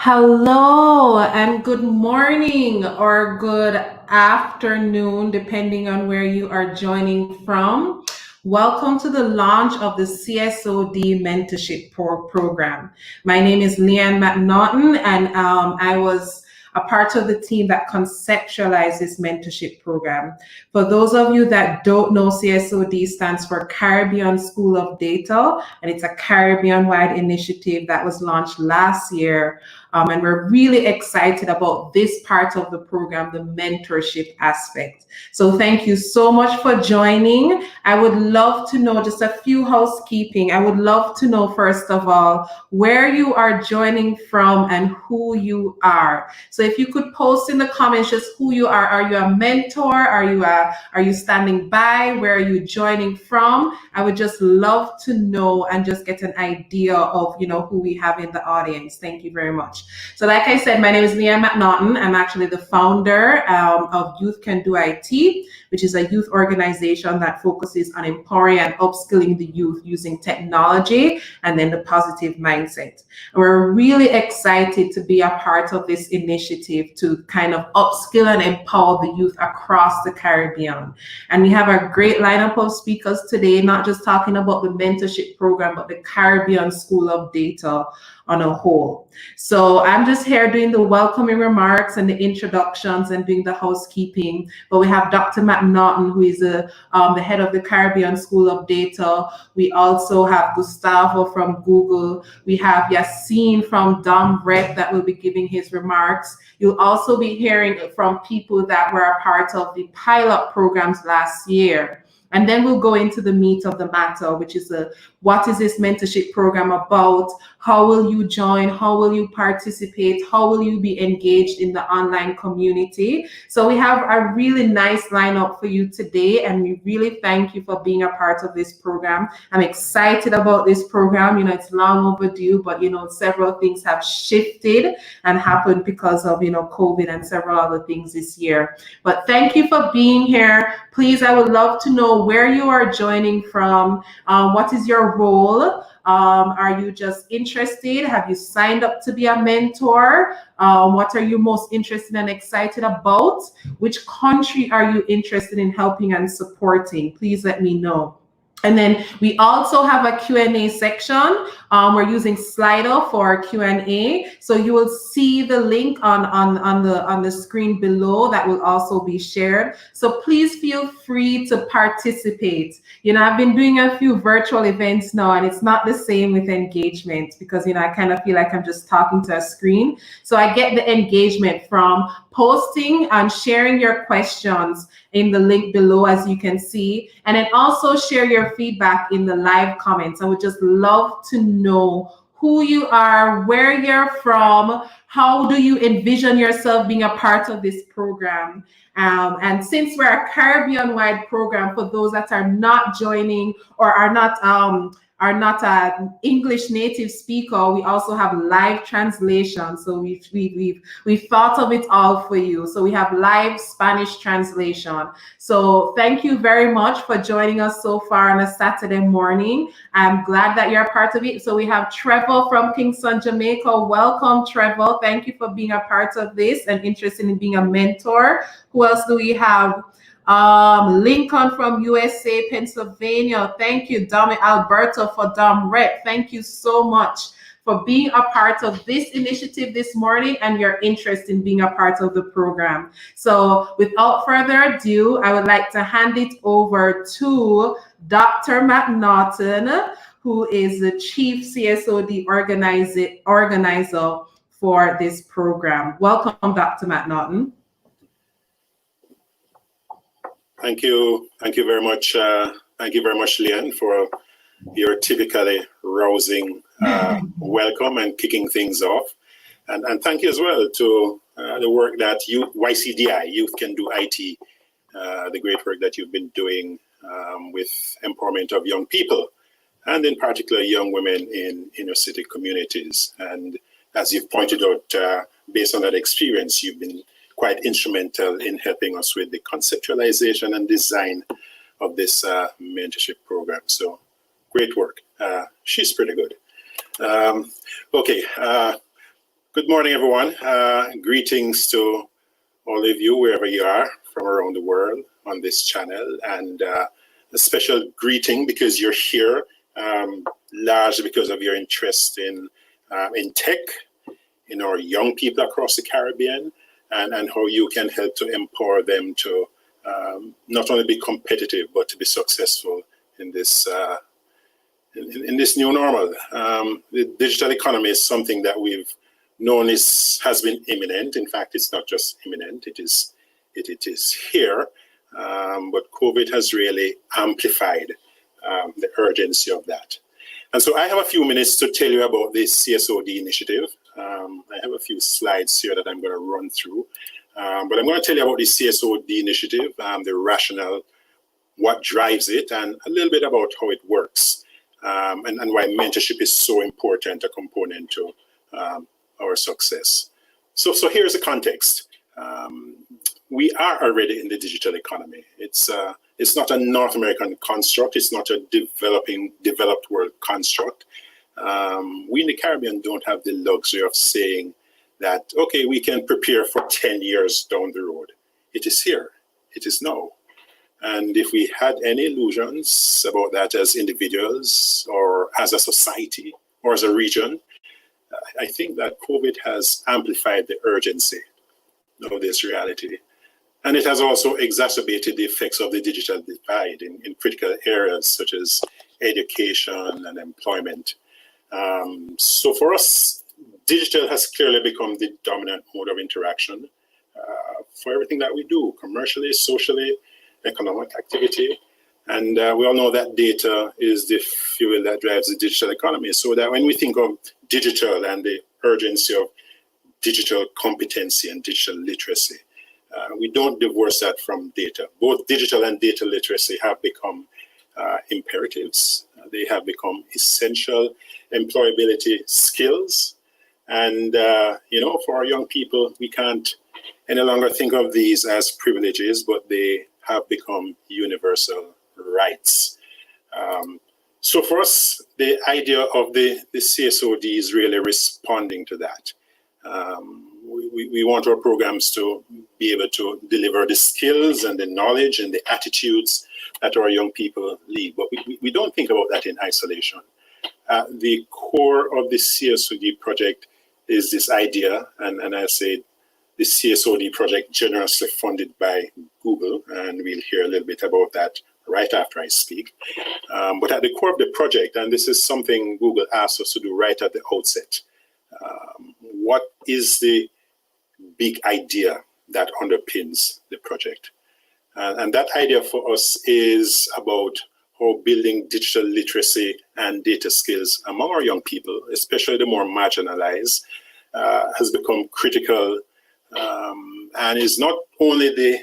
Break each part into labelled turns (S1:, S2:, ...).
S1: Hello and good morning or good afternoon, depending on where you are joining from. Welcome to the launch of the CSOD Mentorship Program. My name is Leanne McNaughton, and I was a part of the team that conceptualized this mentorship program. For those of you that don't know, CSOD stands for Caribbean School of Data, and it's a Caribbean-wide initiative that was launched last year. And we're really excited about this part of the program, the mentorship aspect. So thank you so much for joining. I would love to know just a few housekeeping. I would love to know, first of all, where you are joining from and who you are. So if you could post in the comments just who you are. Are you a mentor? Are you standing by? Where are you joining from? I would just love to know and just get an idea of, who we have in the audience. Thank you very much. So like I said, my name is Leanne McNaughton. I'm actually the founder of Youth Can Do IT, which is a youth organization that focuses on empowering and upskilling the youth using technology and then the positive mindset. And we're really excited to be a part of this initiative to kind of upskill and empower the youth across the Caribbean. And we have a great lineup of speakers today, not just talking about the mentorship program, but the Caribbean School of Data on a whole. So I'm just here doing the welcoming remarks and the introductions and doing the housekeeping. But we have Dr. McNaughton, who is the head of the Caribbean School of Data. We also have Gustavo from Google. We have Yassine from Dom Rep that will be giving his remarks. You'll also be hearing from people that were a part of the pilot programs last year. And then we'll go into the meat of the matter, which is what is this mentorship program about? How will you join? How will you participate? How will you be engaged in the online community? So we have a really nice lineup for you today, and we really thank you for being a part of this program. I'm excited about this program. It's long overdue, but several things have shifted and happened because of COVID and several other things this year. But thank you for being here. Please, I would love to know where you are joining from. What is your role? Are you just interested? Have you signed up to be a mentor? What are you most interested and excited about? Which country are you interested in helping and supporting? Please let me know. And then we also have a Q&A section. We're using Slido for Q&A. So you will see the link on the screen below that will also be shared. So please feel free to participate. I've been doing a few virtual events now, and it's not the same with engagement because, I kind of feel like I'm just talking to a screen. So I get the engagement from posting and sharing your questions in the link below, as you can see, and then also share your feedback in the live comments. I would just love to know who you are, where you're from, how do you envision yourself being a part of this program. And since we're a Caribbean-wide program, for those that are not joining or are not an English native speaker, we also have live translation. So we've thought of it all for you. So we have live Spanish translation. So thank you very much for joining us so far on a Saturday morning. I'm glad that you're a part of it. So we have Trevor from Kingston, Jamaica. Welcome, Trevor. Thank you for being a part of this and interested in being a mentor. Who else do we have? Lincoln from USA, Pennsylvania. Thank you, Alberto for Dom Rep. Thank you so much for being a part of this initiative this morning and your interest in being a part of the program. So without further ado, I would like to hand it over to Dr. McNaughton, who is the Chief CSOD organizer for this program. Welcome, Dr. McNaughton.
S2: Thank you very much. Thank you very much, Leanne, for your typically rousing welcome and kicking things off. And thank you as well to the work that YCDI, Youth Can Do IT, the great work that you've been doing with empowerment of young people, and in particular young women in inner city communities. And as you've pointed out, based on that experience, you've been quite instrumental in helping us with the conceptualization and design of this mentorship program. So great work. She's pretty good. Okay. Good morning, everyone. Greetings to all of you, wherever you are from around the world on this channel. And a special greeting because you're here, largely because of your interest in tech, in our young people across the Caribbean, and how you can help to empower them to not only be competitive, but to be successful in this in this new normal. The digital economy is something that we've known has been imminent. In fact, it's not just imminent; it is here. But COVID has really amplified the urgency of that. And so I have a few minutes to tell you about this CSOD initiative. I have a few slides here that I'm going to run through. But I'm going to tell you about the CSOD initiative, the rationale, what drives it, and a little bit about how it works, and why mentorship is so important a component to our success. So here's the context. We are already in the digital economy. It's not a North American construct. It's not a developed world construct. We in the Caribbean don't have the luxury of saying that, okay, we can prepare for 10 years down the road. It is here. It is now. And if we had any illusions about that as individuals or as a society or as a region, I think that COVID has amplified the urgency of this reality. And it has also exacerbated the effects of the digital divide in critical areas such as education and employment. So for us, digital has clearly become the dominant mode of interaction for everything that we do, commercially, socially, economic activity. And we all know that data is the fuel that drives the digital economy. So that when we think of digital and the urgency of digital competency and digital literacy, we don't divorce that from data. Both digital and data literacy have become imperatives. They have become essential employability skills. And, for our young people, we can't any longer think of these as privileges, but they have become universal rights. So for us, the idea of the CSOD is really responding to that. We want our programs to be able to deliver the skills and the knowledge and the attitudes that our young people need. But we don't think about that in isolation. The core of the CSOD project is this idea, and I say the CSOD project generously funded by Google, and we'll hear a little bit about that right after I speak. But at the core of the project, and this is something Google asked us to do right at the outset, what is the big idea that underpins the project? And that idea for us is about how building digital literacy and data skills among our young people, especially the more marginalized, has become critical and is not only the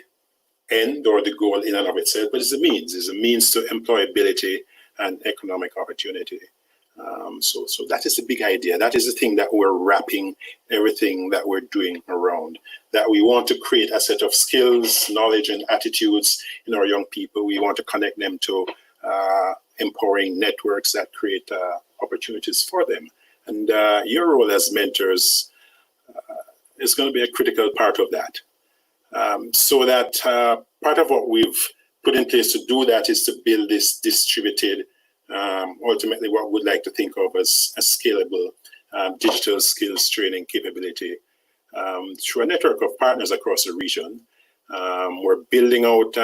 S2: end or the goal in and of itself, but it's a means to employability and economic opportunity. So that is the big idea. That is the thing that we're wrapping everything that we're doing around. That we want to create a set of skills, knowledge, and attitudes in our young people. We want to connect them to empowering networks that create opportunities for them. And your role as mentors is going to be a critical part of that. So that part of what we've put in place to do that is to build this distributed, ultimately what we'd like to think of as a scalable digital skills training capability through a network of partners across the region. We're building out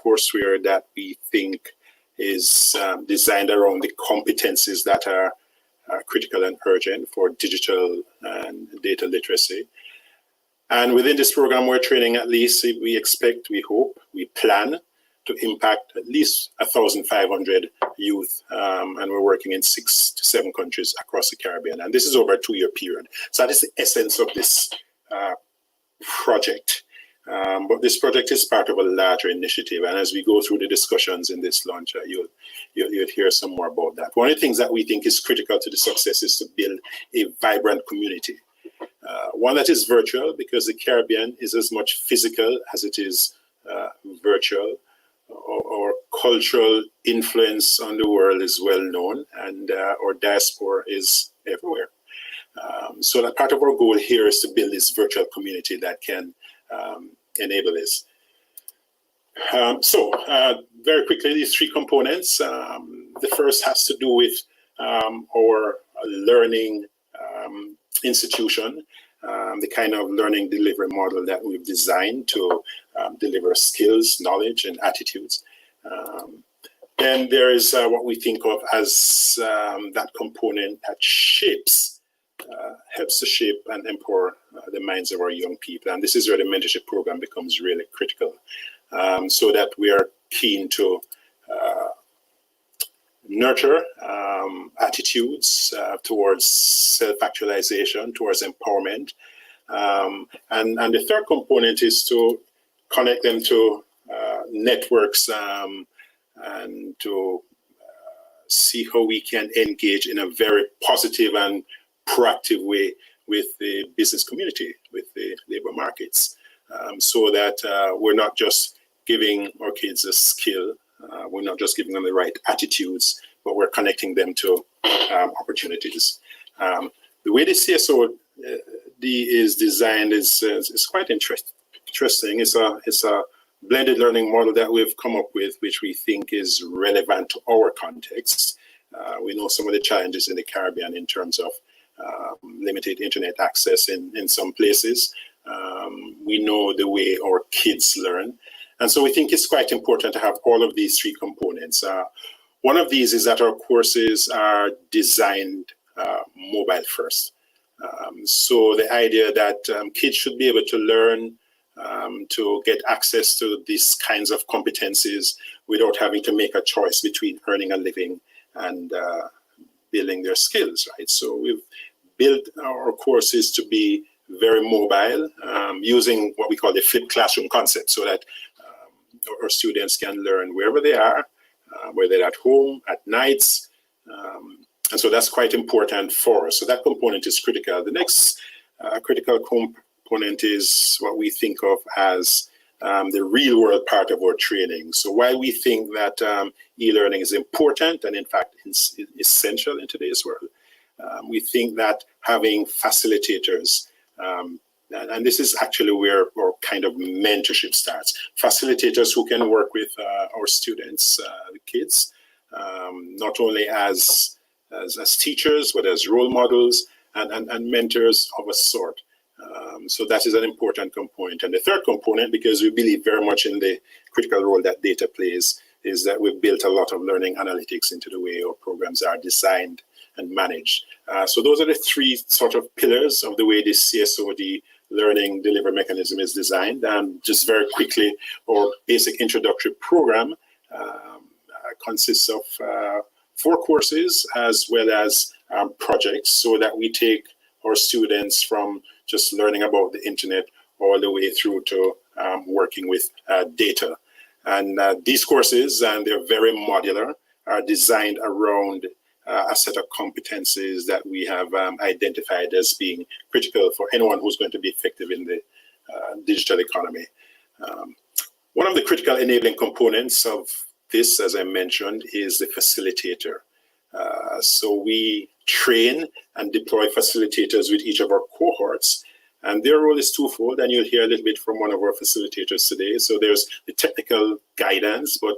S2: courseware that we think is designed around the competencies that are critical and urgent for digital and data literacy. And within this program, we're training at least, we expect, we hope, we plan to impact at least 1,500 youth. And we're working in 6 to 7 countries across the Caribbean. And this is over a 2-year period. So that is the essence of this project. But this project is part of a larger initiative. And as we go through the discussions in this launch, you'll hear some more about that. One of the things that we think is critical to the success is to build a vibrant community. One that is virtual, because the Caribbean is as much physical as it is virtual. Our cultural influence on the world is well known, and our diaspora is everywhere. So that part of our goal here is to build this virtual community that can enable this. Very quickly, these three components. The first has to do with our learning institution, the kind of learning delivery model that we've designed to deliver skills, knowledge, and attitudes. Then there is what we think of as that component that helps to shape and empower the minds of our young people. And this is where the mentorship program becomes really critical, so that we are keen to nurture attitudes towards self-actualization, towards empowerment. And the third component is to connect them to networks and to see how we can engage in a very positive and proactive way with the business community, with the labor markets, so that we're not just giving our kids a skill, we're not just giving them the right attitudes, but we're connecting them to opportunities. The way the CSOD is designed is quite interesting. It's a blended learning model that we've come up with, which we think is relevant to our context. We know some of the challenges in the Caribbean in terms of limited internet access in some places. We know the way our kids learn. And so we think it's quite important to have all of these three components. One of these is that our courses are designed mobile first. So the idea that kids should be able to learn, to get access to these kinds of competencies without having to make a choice between earning a living and building their skills, right? So we've built our courses to be very mobile, using what we call the flipped classroom concept, so that our students can learn wherever they are, whether they're at home, at nights, and so that's quite important for us. So that component is critical. The next critical component is what we think of as the real world part of our training. So while we think that e-learning is important and in fact is essential in today's world, we think that having facilitators, and this is actually where our kind of mentorship starts. Facilitators who can work with our students, the kids, not only as teachers, but as role models and mentors of a sort. So that is an important component. And the third component, because we believe very much in the critical role that data plays, is that we've built a lot of learning analytics into the way our programs are designed and managed. So those are the three sort of pillars of the way this CSOD learning delivery mechanism is designed. And just very quickly, our basic introductory program consists of 4 courses as well as projects, so that we take our students from just learning about the internet all the way through to working with data. And these courses, and they're very modular, are designed around a set of competencies that we have identified as being critical for anyone who's going to be effective in the digital economy. One of the critical enabling components of this, as I mentioned, is the facilitator. So we train and deploy facilitators with each of our cohorts, and their role is twofold, and you'll hear a little bit from one of our facilitators today. So there's the technical guidance, but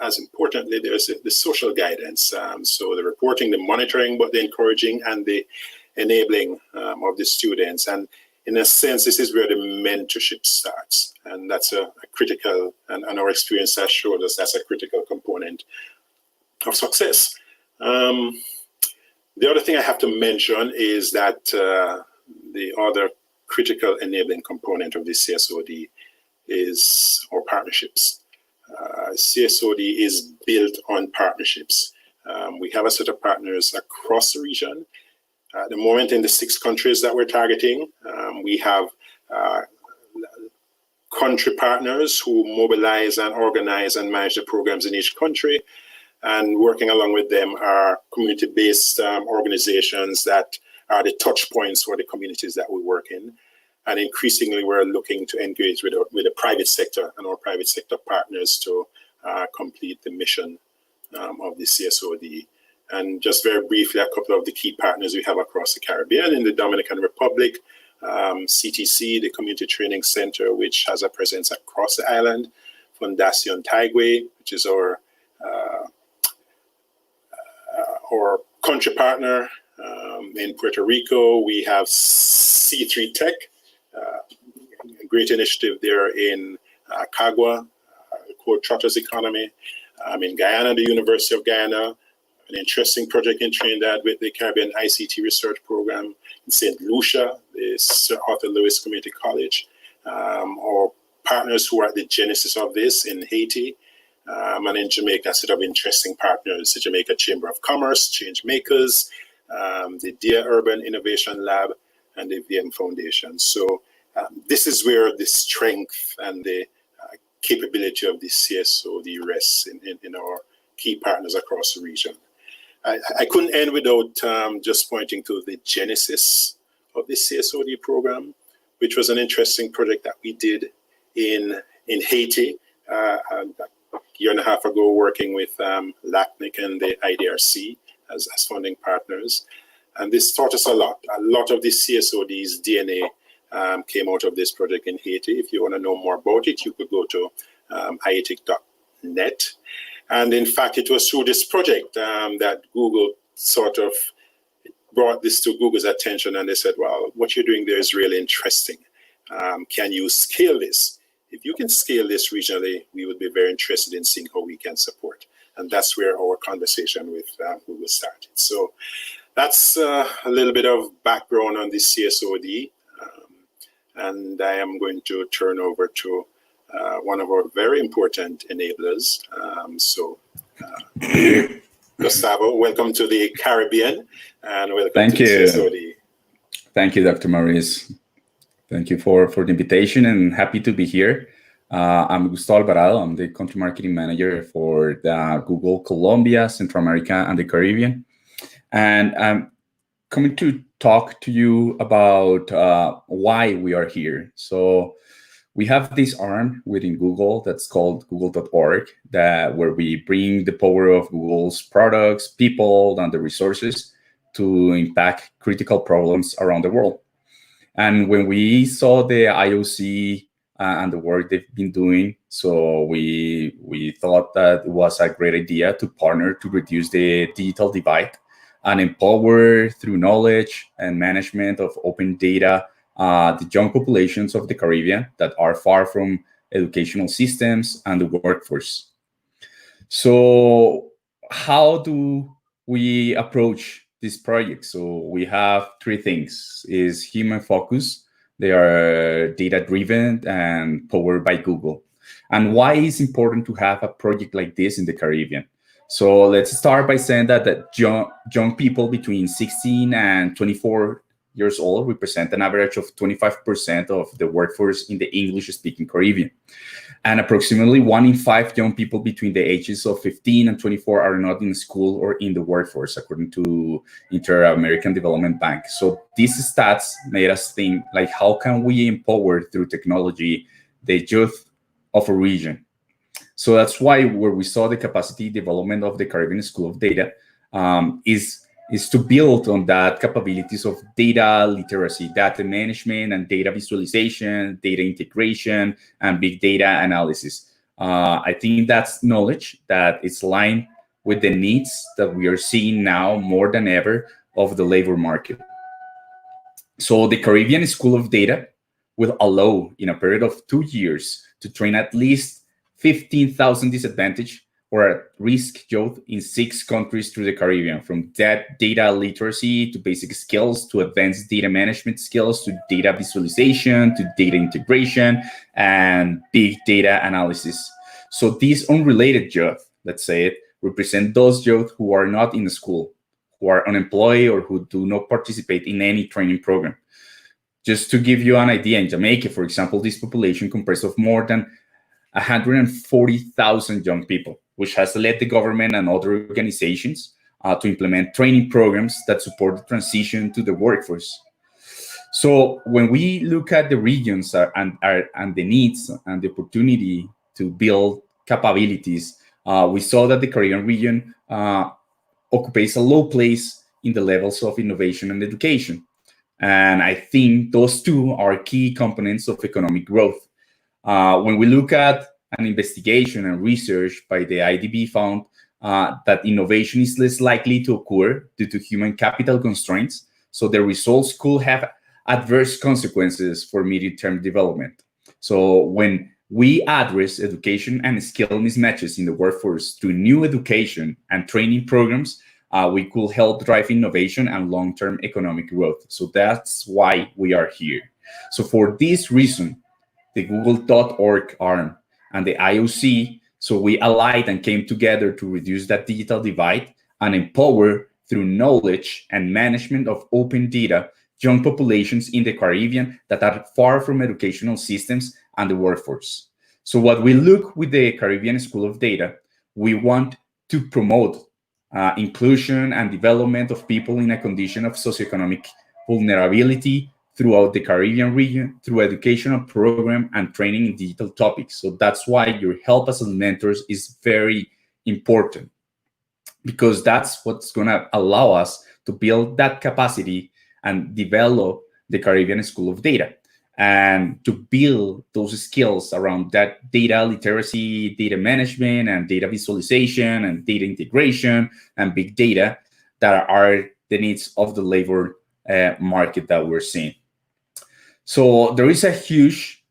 S2: as importantly, there's the social guidance. So the reporting, the monitoring, but the encouraging and the enabling of the students. And in a sense, this is where the mentorship starts. And that's a critical, and our experience has showed us that's a critical component of success. The other thing I have to mention is that the other critical enabling component of the CSOD is our partnerships. CSOD is built on partnerships. We have a set of partners across the region. At the moment, in the 6 countries that we're targeting, we have country partners who mobilize and organize and manage the programs in each country. And working along with them are community-based organizations that are the touch points for the communities that we work in. And increasingly, we're looking to engage with the private sector and our private sector partners to complete the mission of the CSOD. And just very briefly, a couple of the key partners we have across the Caribbean. In the Dominican Republic, CTC, the Community Training Center, which has a presence across the island. Fundación Taigüe, which is our country partner. In Puerto Rico, we have C3 Tech, a great initiative there in Cagua, Port Trotters economy. In Guyana, the University of Guyana, an interesting project in Trinidad with the Caribbean ICT Research Program. In St. Lucia, the Sir Arthur Lewis Community College, or partners who are at the genesis of this in Haiti, and in Jamaica, a set of interesting partners, the Jamaica Chamber of Commerce, Change Makers, the Dear Urban Innovation Lab, and the VM Foundation. So this is where the strength and the capability of the CSOD rests in our key partners across the region. I couldn't end without just pointing to the genesis of the CSOD program, which was an interesting project that we did in Haiti a year and a half ago, working with LACNIC and the IDRC as funding partners. And this taught us a lot. A lot of the CSOD's DNA came out of this project in Haiti. If you want to know more about it, you could go to iatic.net. And in fact, it was through this project that Google sort of brought this to Google's attention, and they said, well, what you're doing there is really interesting. Can you scale this? If you can scale this regionally, we would be very interested in seeing how we can support. And that's where our conversation with Google started. So that's a little bit of background on the CSOD. And I am going to turn over to one of our very important enablers. Gustavo, welcome to the Caribbean, and welcome
S3: Thank
S2: to
S3: you.
S2: the CSOD.
S3: Thank you, Dr. Maurice. Thank you for the invitation, and happy to be here. I'm Gustavo Alvarado. I'm the country marketing manager for the Google Colombia, Central America, and the Caribbean. And I'm coming to talk to you about why we are here. So we have this arm within Google that's called google.org, where we bring the power of Google's products, people, and the resources to impact critical problems around the world. And when we saw the IOC and the work they've been doing, so we thought that it was a great idea to partner to reduce the digital divide and empower through knowledge and management of open data the young populations of the Caribbean that are far from educational systems and the workforce. So how do we approach this project? So we have three things: is human focus, they are data driven and powered by Google. And why is it important to have a project like this in the Caribbean? So let's start by saying that young people between 16 and 24 years old represent an average of 25% of the workforce in the English-speaking Caribbean. And approximately 1 in 5 young people between the ages of 15 and 24 are not in school or in the workforce, according to Inter-American Development Bank. So these stats made us think, like, how can we empower through technology the youth of a region? So that's why where we saw the capacity development of the Caribbean School of Data is to build on that capabilities of data literacy, data management, and data visualization, data integration, and big data analysis. I think that's knowledge that is aligned with the needs that we are seeing now more than ever of the labor market. So the Caribbean School of Data will allow, in a period of 2 years, to train at least 15,000 disadvantaged or at-risk youth in 6 countries through the Caribbean, from data literacy to basic skills to advanced data management skills to data visualization to data integration and big data analysis. So these unrelated youth, let's say it, represent those youth who are not in school, who are unemployed, or who do not participate in any training program. Just to give you an idea, in Jamaica, for example, this population comprises of more than 140,000 young people, which has led the government and other organizations to implement training programs that support the transition to the workforce. So when we look at the regions and the needs and the opportunity to build capabilities, we saw that the Caribbean region occupies a low place in the levels of innovation and education. And I think those two are key components of economic growth. When we look at an investigation and research by the IDB found that innovation is less likely to occur due to human capital constraints, so the results could have adverse consequences for medium-term development. So when we address education and skill mismatches in the workforce through new education and training programs, we could help drive innovation and long-term economic growth. So that's why we are here. So for this reason, the Google.org arm and the IOC, so we allied and came together to reduce that digital divide and empower through knowledge and management of open data young populations in the Caribbean that are far from educational systems and the workforce. So what we look with the Caribbean School of Data, we want to promote inclusion and development of people in a condition of socioeconomic vulnerability throughout the Caribbean region through educational program and training in digital topics. So that's why your help as mentors is very important, because that's what's going to allow us to build that capacity and develop the Caribbean School of Data and to build those skills around that data literacy, data management, and data visualization, and data integration, and big data that are the needs of the labor market that we're seeing. So there is a huge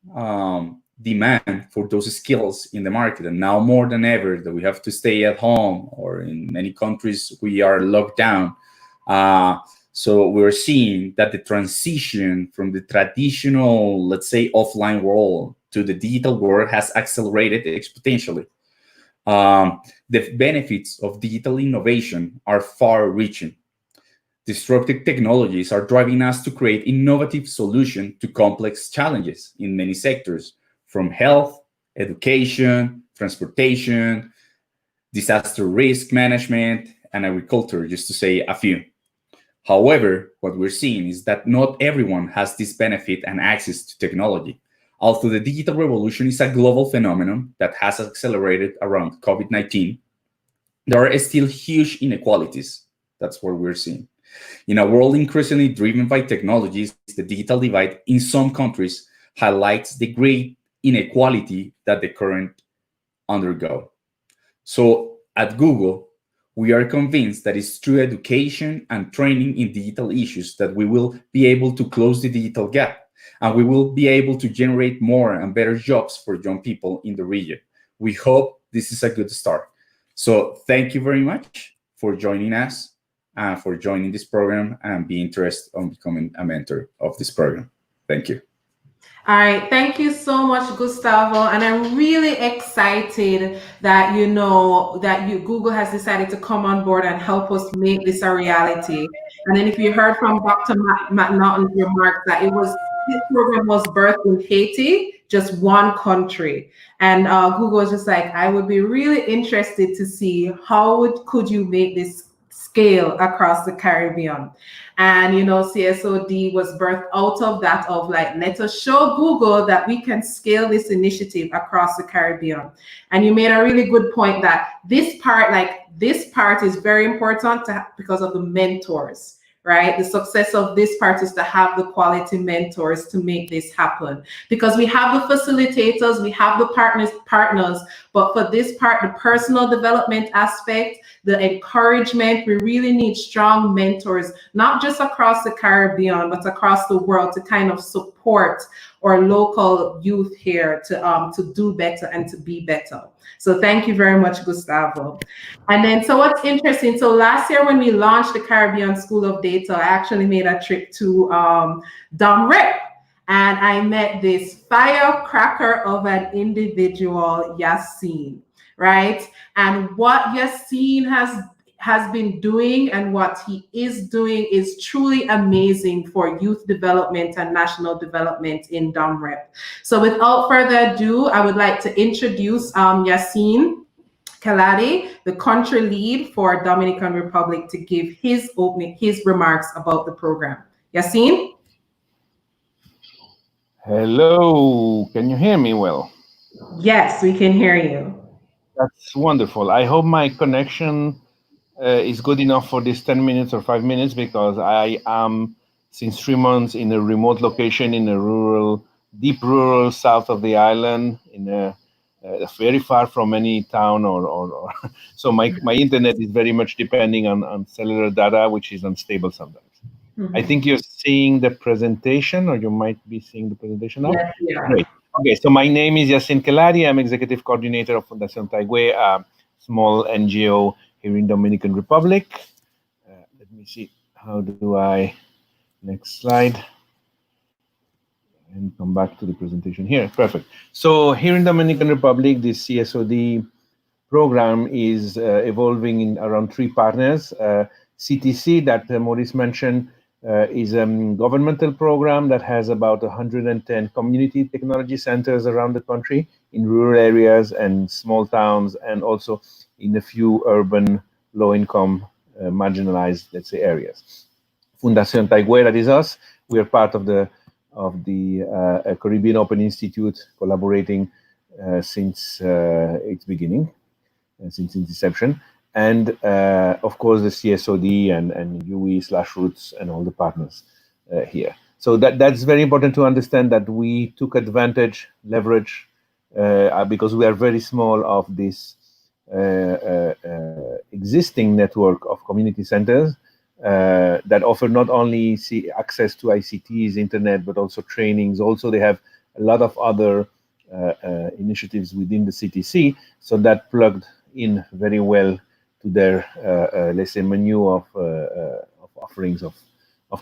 S3: demand for those skills in the market, and now more than ever that we have to stay at home, or in many countries we are locked down. So we're seeing that the transition from the traditional, let's say, offline world to the digital world has accelerated exponentially. The benefits of digital innovation are far-reaching. Disruptive technologies are driving us to create innovative solutions to complex challenges in many sectors, from health, education, transportation, disaster risk management, and agriculture, just to say a few. However, what we're seeing is that not everyone has this benefit and access to technology. Although the digital revolution is a global phenomenon that has accelerated around COVID-19, there are still huge inequalities. That's what we're seeing. In a world increasingly driven by technologies, the digital divide in some countries highlights the great inequality that the current undergo. So at Google, we are convinced that it's through education and training in digital issues that we will be able to close the digital gap, and we will be able to generate more and better jobs for young people in the region. We hope this is a good start. So thank you very much for joining us and for joining this program and being interested in becoming a mentor of this program. Thank you.
S1: All right, thank you so much, Gustavo. And I'm really excited that Google has decided to come on board and help us make this a reality. And then if you heard from Dr. McNaughton's remarks that this program was birthed in Haiti, just one country. And Google was just like, I would be really interested to see could you make this scale across the Caribbean. And CSOD was birthed out of that, of like, let us show Google that we can scale this initiative across the Caribbean. And you made a really good point that this part is very important because of the mentors, right? The success of this part is to have the quality mentors to make this happen, because we have the facilitators, we have the partners, but for this part, the personal development aspect, the encouragement, we really need strong mentors, not just across the Caribbean, but across the world, to kind of support our local youth here to do better and to be better. So thank you very much, Gustavo. And then, so what's interesting, so last year when we launched the Caribbean School of Data, I actually made a trip to Dom Rep, and I met this firecracker of an individual, Yassine, right? And what Yassine has been doing and what he is doing is truly amazing for youth development and national development in Dom Rep. So without further ado, I would like to introduce Yassine Kalade, the country lead for Dominican Republic, to give his remarks about the program. Yassine?
S4: Hello, can you hear me well?
S1: Yes, we can hear you.
S4: That's wonderful. I hope my connection is good enough for this 10 minutes or 5 minutes because I am since 3 months in a remote location in a rural, deep rural south of the island, in a very far from any town or so my internet is very much depending on cellular data, which is unstable sometimes. I think you're seeing the presentation, or you might be seeing the presentation now.
S1: Yes, yeah.
S4: Great. Okay, so my name is Yacine Kelari. I'm executive coordinator of Fundación Taigüe, a small NGO here in Dominican Republic. Let me see, how do I, next slide, and come back to the presentation here. Perfect. So here in Dominican Republic, the CSOD program is evolving in around 3 partners. CTC, that Maurice mentioned, is a governmental program that has about 110 community technology centers around the country in rural areas and small towns, and also in a few urban, low-income, marginalized, let's say, areas. Fundación Taigüe, that is us. We are part of the Caribbean Open Institute, collaborating since its beginning, since its inception. And of course, the CSOD and UE/Roots and all the partners here. So that's very important to understand, that we took advantage, leverage, because we are very small, of this existing network of community centers that offer not only access to ICTs, internet, but also trainings. Also, they have a lot of other initiatives within the CTC, so that plugged in very well to their, let's say, menu of offerings of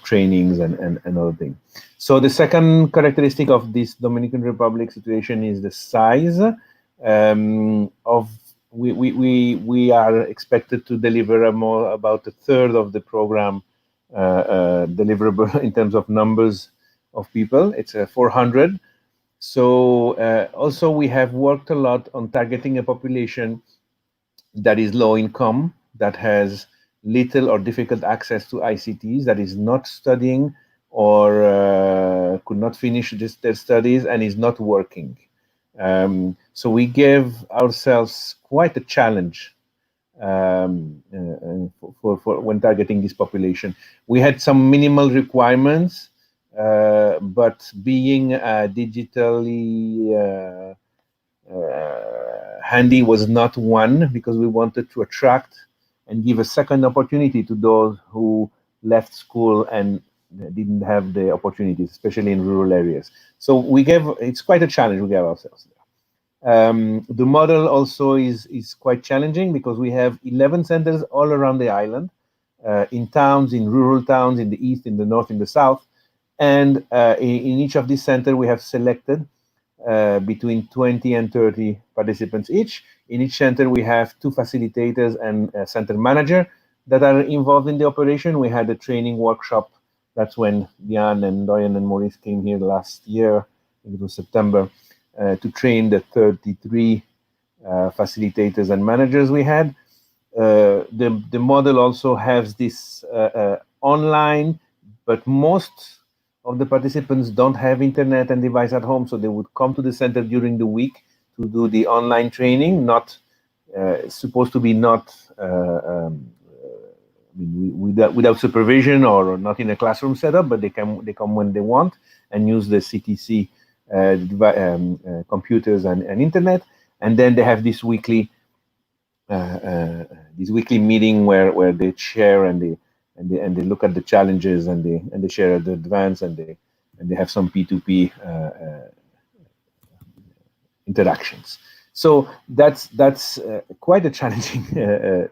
S4: trainings and other things. So the second characteristic of this Dominican Republic situation is the size of. We are expected to deliver about a third of the program deliverable in terms of numbers of people. It's 400. So also we have worked a lot on targeting a population that is low income, that has little or difficult access to ICTs, that is not studying or could not finish their studies and is not working. So we gave ourselves quite a challenge for when targeting this population. We had some minimal requirements, but being digitally handy was not one, because we wanted to attract and give a second opportunity to those who left school and didn't have the opportunities, especially in rural areas. So it's quite a challenge we gave ourselves there. The model also is quite challenging, because we have 11 centers all around the island, in towns, in rural towns, in the east, in the north, in the south. And in each of these centers, we have selected between 20 and 30 participants each. In each center, we have 2 facilitators and a center manager that are involved in the operation. We had a training workshop. That's when Diane and Doyen and Maurice came here last year, I think it was September, to train the 33 facilitators and managers we had. The model also has this online, but most of the participants don't have internet and device at home, so they would come to the center during the week to do the online training. Not supposed to be without supervision or not in a classroom setup, but they come when they want and use the CTC computers and internet, and then they have this weekly meeting where they share and they look at the challenges and they share the advance and they have some P2P interactions. So that's quite a challenging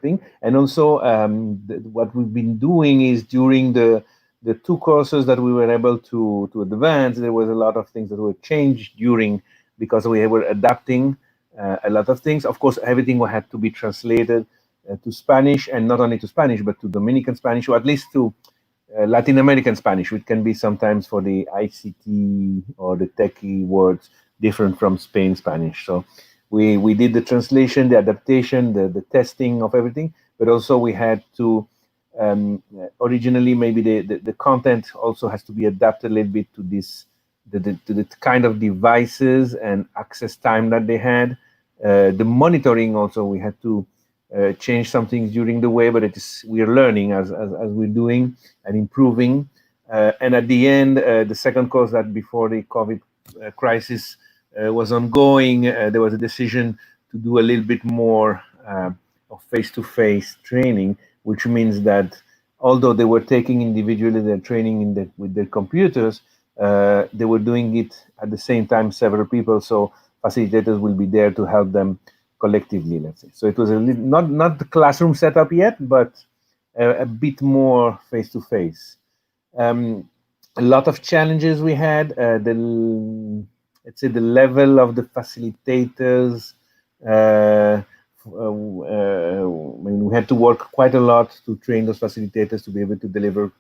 S4: thing. And also what we've been doing is, during the 2 courses that we were able to advance, there was a lot of things that were changed during, because we were adapting a lot of things. Of course, everything had to be translated to Spanish, and not only to Spanish, but to Dominican Spanish, or at least to Latin American Spanish, which can be sometimes for the ICT or the techie words different from Spain Spanish. So we did the translation, the adaptation, the testing of everything, but also we had to originally maybe the content also has to be adapted a little bit to the kind of devices and access time that they had. The monitoring also, we had to changed some things during the way, but we're learning as we're doing and improving. And at the end, the second course, that before the COVID crisis was ongoing, there was a decision to do a little bit more of face-to-face training, which means that although they were taking individually their training with their computers, they were doing it at the same time, several people, so facilitators will be there to help them collectively, let's say. So it was not the classroom setup yet, but a bit more face-to-face. A lot of challenges we had. Let's say the level of the facilitators. We had to work quite a lot to train those facilitators to be able to deliver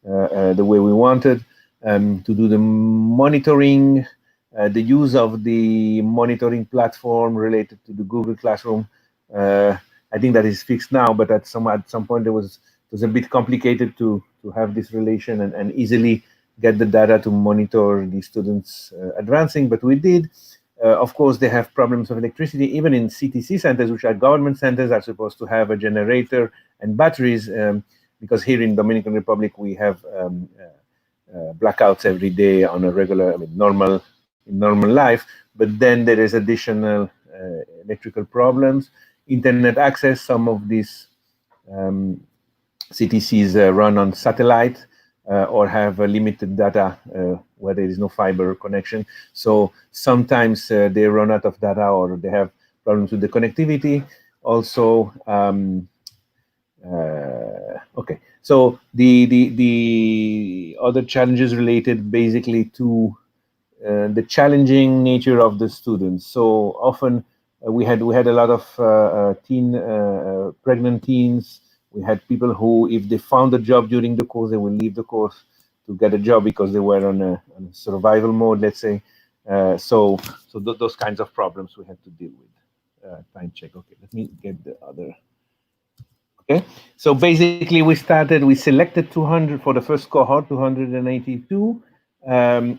S4: the way we wanted, to do the monitoring, the use of the monitoring platform related to the Google Classroom. I think that is fixed now, but at some point it was a bit complicated to have this relation and easily get the data to monitor the students advancing, but we did. Of course, they have problems of electricity. Even in CTC centers, which are government centers, are supposed to have a generator and batteries, because here in Dominican Republic we have blackouts every day on a regular, normal life. But then there is additional electrical problems, internet access. Some of these CTCs run on satellite. Or have a limited data where there is no fiber connection. So sometimes they run out of data or they have problems with the connectivity. Also, okay. So the other challenges related basically to the challenging nature of the students. So often we had a lot of pregnant teens. We had people who, if they found a job during the course, they will leave the course to get a job because they were on a survival mode, let's say. So those kinds of problems we had to deal with. Time check. Okay, let me get the other. Okay, so basically we selected 200 for the first cohort, 282.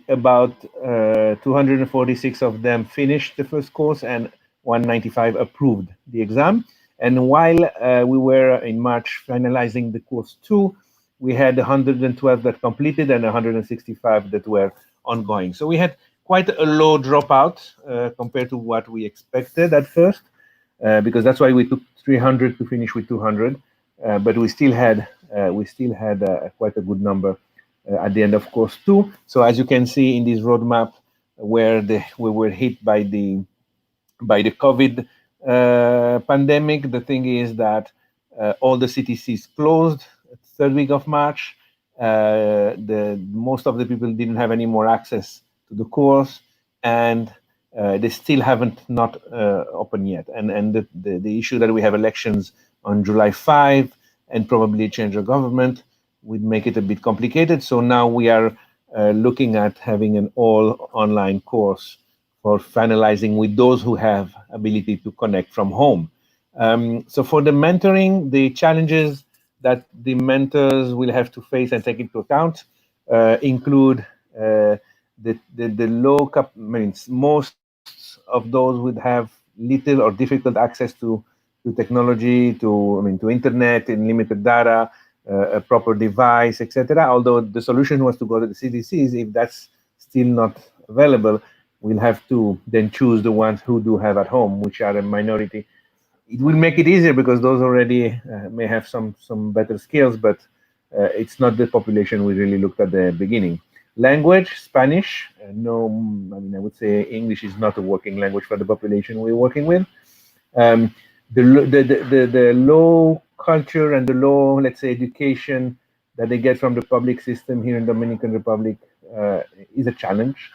S4: About 246 of them finished the first course and 195 approved the exam. And while we were in March finalizing the course 2, we had 112 that completed and 165 that were ongoing. So we had quite a low dropout compared to what we expected at first, because that's why we took 300 to finish with 200. But we still had quite a good number at the end of course 2. So as you can see in this roadmap, where we were hit by the COVID pandemic, the thing is that all the CTCs closed third week of March. Most of the people didn't have any more access to the course, and they still haven't not open yet. And the issue that we have elections on July 5 and probably change of government would make it a bit complicated. So now we are looking at having an all online course for finalizing with those who have ability to connect from home. So for the mentoring, the challenges that the mentors will have to face and take into account include the low most of those would have little or difficult access to technology, to internet and limited data, a proper device, etc. Although the solution was to go to the CDCs. If that's still not available, we'll have to then choose the ones who do have at home, which are a minority. It will make it easier because those already may have some better skills, but it's not the population we really looked at the beginning. Language, Spanish. No, I would say English is not a working language for the population we're working with. The low culture and the low, let's say, education that they get from the public system here in Dominican Republic is a challenge.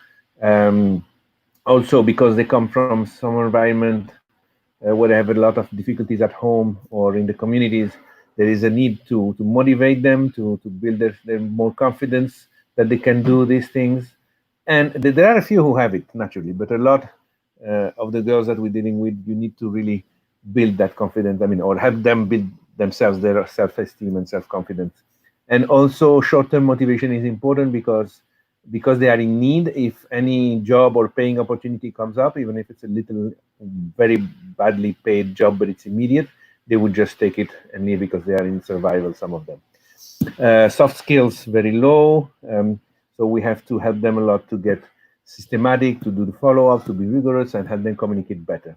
S4: Also because they come from some environment where they have a lot of difficulties at home or in the communities, there is a need to motivate them, to build their more confidence that they can do these things. And there are a few who have it naturally, but a lot of the girls that we're dealing with, you need to really build that confidence, or help them build themselves, their self-esteem and self-confidence. And also short-term motivation is important because they are in need. If any job or paying opportunity comes up, even if it's a little, very badly paid job, but it's immediate, they would just take it and leave because they are in survival, some of them. Soft skills, very low. So we have to help them a lot to get systematic, to do the follow-up, to be rigorous, and help them communicate better.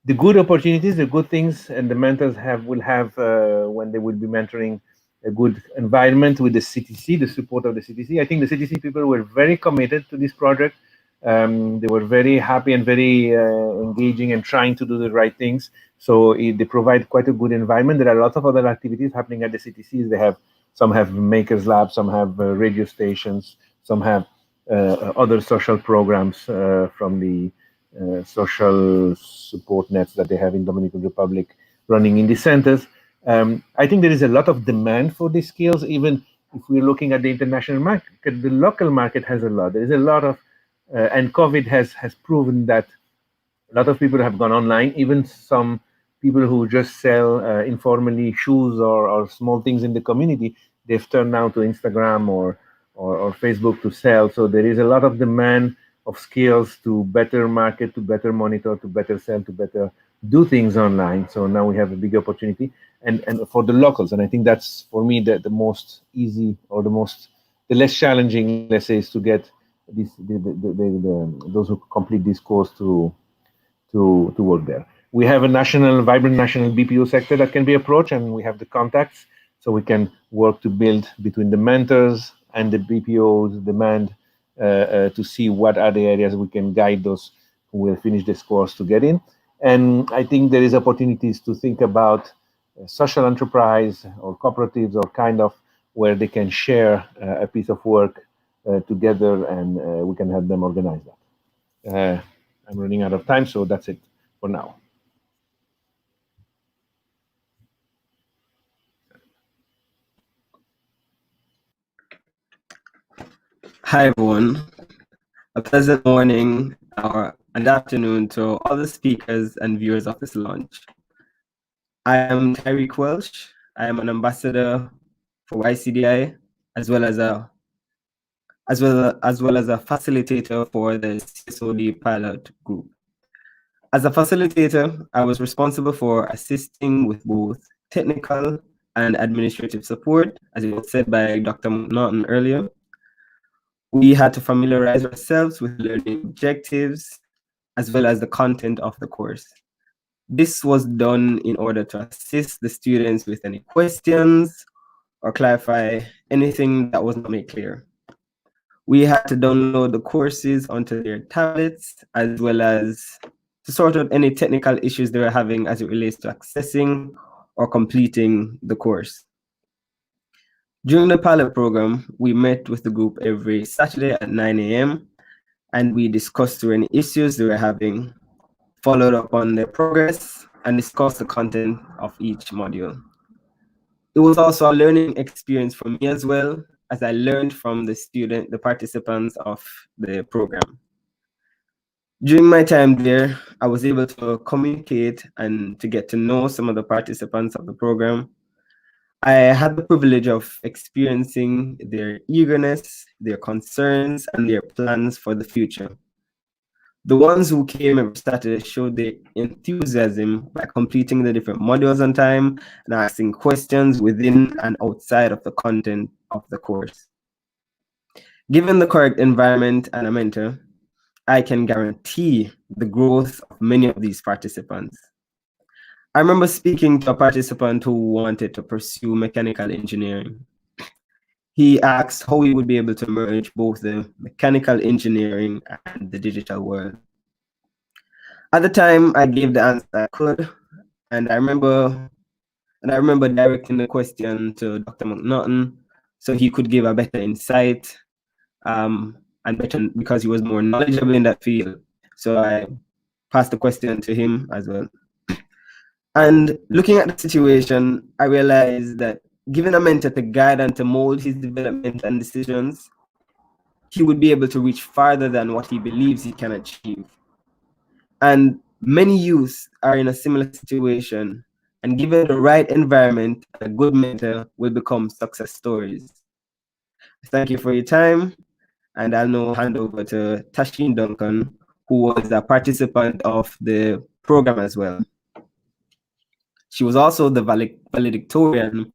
S4: The good opportunities, the good things, and the mentors will have when they will be mentoring, a good environment with the CTC, the support of the CTC. I think the CTC people were very committed to this project. They were very happy and very engaging and trying to do the right things. So they provide quite a good environment. There are lots of other activities happening at the CTCs. Some have makers labs, some have radio stations, some have other social programs from the social support nets that they have in Dominican Republic running in the centers. I think there is a lot of demand for these skills. Even if we're looking at the international market, the local market has a lot. There is a lot of, and COVID has proven that a lot of people have gone online. Even some people who just sell informally shoes or small things in the community, they've turned now to Instagram or Facebook to sell. So there is a lot of demand of skills to better market, to better monitor, to better sell, to better do things online. So now we have a big opportunity, and for the locals. And I think that's, for me, the most easy, or the less challenging, let's say, is to get those who complete this course to work there. We have a vibrant national BPO sector that can be approached, and we have the contacts, so we can work to build between the mentors and the BPOs demand to see what are the areas we can guide those who will finish this course to get in. And I think there is opportunities to think about social enterprise or cooperatives, or kind of where they can share a piece of work together, and we can help them organize that. I'm running out of time, so that's it for now.
S5: Hi, everyone. A pleasant morning and afternoon to all the speakers and viewers of this launch. I am Tyreek Welsh. I am an ambassador for YCDI, as well as a facilitator for the CSOD pilot group. As a facilitator, I was responsible for assisting with both technical and administrative support, as it was said by Dr. Norton earlier. We had to familiarize ourselves with learning objectives, as well as the content of the course. This was done in order to assist the students with any questions or clarify anything that was not made clear. We had to download the courses onto their tablets, as well as to sort out any technical issues they were having as it relates to accessing or completing the course. During the pilot program, we met with the group every Saturday at 9 a.m. and we discussed through any issues they were having, followed up on their progress, and discussed the content of each module. It was also a learning experience for me as well, as I learned from the participants of the program. During my time there, I was able to communicate and to get to know some of the participants of the program. I had the privilege of experiencing their eagerness, their concerns, and their plans for the future. The ones who came every Saturday showed their enthusiasm by completing the different modules on time and asking questions within and outside of the content of the course. Given the correct environment and a mentor, I can guarantee the growth of many of these participants. I remember speaking to a participant who wanted to pursue mechanical engineering. He asked how he would be able to merge both the mechanical engineering and the digital world. At the time, I gave the answer I could, and I remember directing the question to Dr. McNaughton so he could give a better insight, and better because he was more knowledgeable in that field. So I passed the question to him as well. And looking at the situation, I realized that given a mentor to guide and to mold his development and decisions, he would be able to reach farther than what he believes he can achieve. And many youths are in a similar situation, and given the right environment, a good mentor will become success stories. Thank you for your time, and I'll now hand over to Tashin Duncan, who was a participant of the program as well. She was also the valedictorian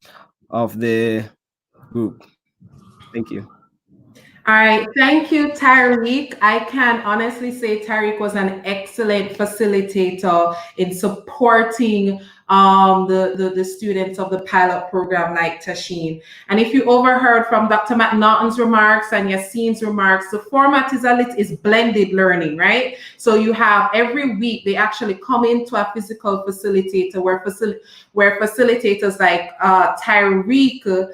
S5: of the group. Thank you.
S1: All right, thank you, Tyreek. I can honestly say Tyreek was an excellent facilitator in supporting the students of the pilot program like Tasheen. And if you overheard from Dr. McNaughton's remarks and Yassine's remarks, the format is blended learning, right? So you have every week they actually come into a physical facilitator where facilitators like Tyreek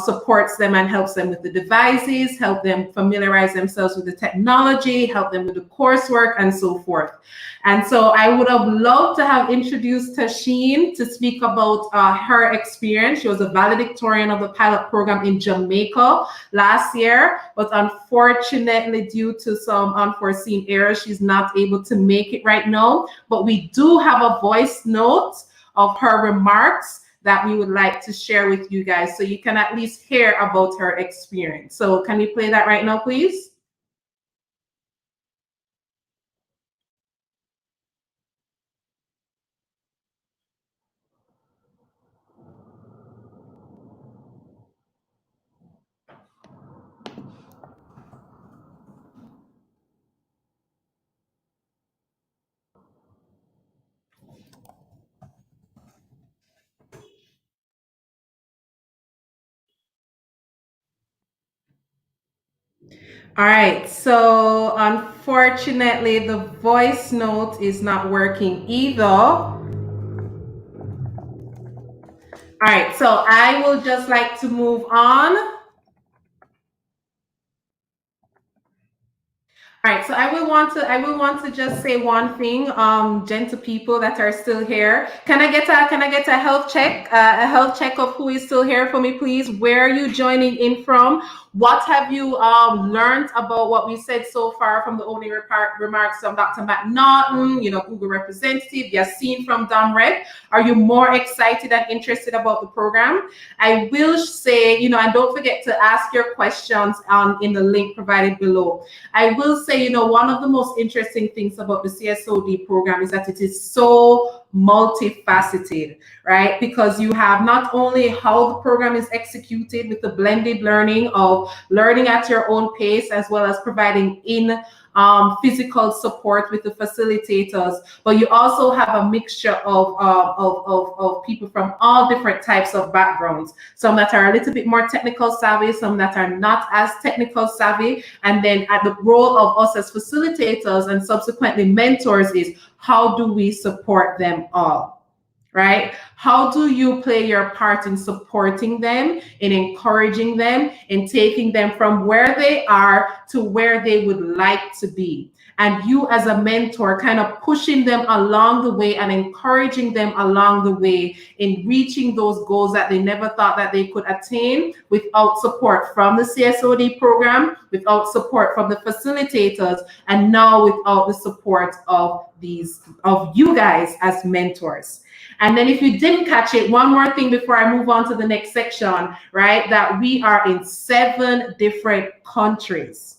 S1: supports them and helps them with the devices, help them familiarize themselves with the technology, help them with the coursework, and so forth. And so I would have loved to have introduced Tasheen to speak about her experience. She was a valedictorian of the pilot program in Jamaica last year, but unfortunately, due to some unforeseen errors, she's not able to make it right now. But we do have a voice note of her remarks that we would like to share with you guys, so you can at least hear about her experience. So can you play that right now, please? All right, so unfortunately, the voice note is not working either. All right, so I will just like to move on. All right, so I will want to just say one thing, gentle people that are still here. Can I get a health check, of who is still here for me, please? Where are you joining in from? What have you learned about what we said so far from the opening remarks from Dr. McNaughton, Google representative, Yassine from Red? Are you more excited and interested about the program? I will say, and don't forget to ask your questions in the link provided below. I will say, one of the most interesting things about the CSOD program is that it is so multifaceted, right? Because you have not only how the program is executed with the blended learning of learning at your own pace, as well as providing physical support with the facilitators, but you also have a mixture of people from all different types of backgrounds, some that are a little bit more technical savvy, some that are not as technical savvy. And then at the role of us as facilitators and subsequently mentors is, how do we support them all, right? How do you play your part in supporting them, in encouraging them, in taking them from where they are to where they would like to be? And you as a mentor kind of pushing them along the way and encouraging them along the way in reaching those goals that they never thought that they could attain without support from the CSOD program, without support from the facilitators, and now without the support of you guys as mentors. And then if you didn't catch it, one more thing before I move on to the next section, right, that we are in 7 different countries,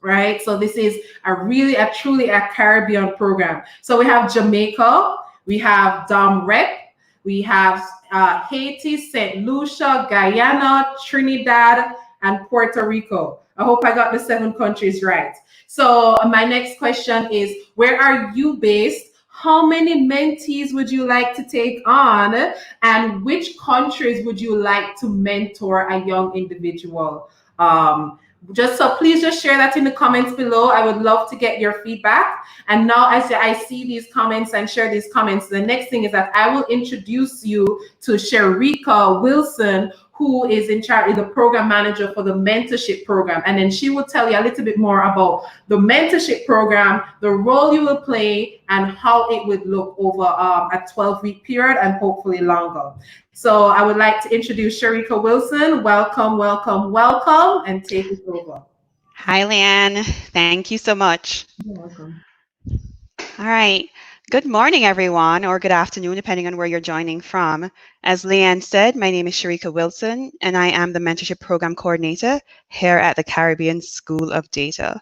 S1: right? So this is truly a Caribbean program. So we have Jamaica, we have Rep, we have Haiti, St. Lucia, Guyana, Trinidad, and Puerto Rico. I hope I got the 7 countries right. So my next question is, where are you based? How many mentees would you like to take on? And which countries would you like to mentor a young individual? Please just share that in the comments below. I would love to get your feedback. And now as I see these comments and share these comments, the next thing is that I will introduce you to Sharika Wilson, who is in charge, is the program manager for the mentorship program. And then she will tell you a little bit more about the mentorship program, the role you will play, and how it would look over a 12-week period and hopefully longer. So I would like to introduce Sharika Wilson. Welcome, welcome, welcome, and take it over.
S6: Hi, Leanne. Thank you so much.
S1: You're welcome.
S6: All right. Good morning, everyone, or good afternoon, depending on where you're joining from. As Leanne said, my name is Sharika Wilson, and I am the Mentorship Program Coordinator here at the Caribbean School of Data.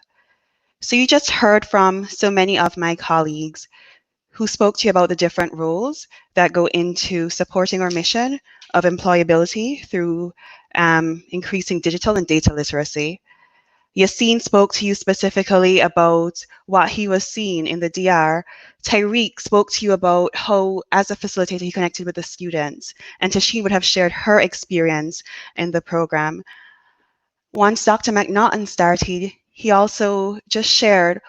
S6: So you just heard from so many of my colleagues who spoke to you about the different roles that go into supporting our mission of employability through increasing digital and data literacy. Yassine spoke to you specifically about what he was seeing in the DR. Tyreek spoke to you about how, as a facilitator, he connected with the students. And Tasheen would have shared her experience in the program. Once Dr. McNaughton started, he also just shared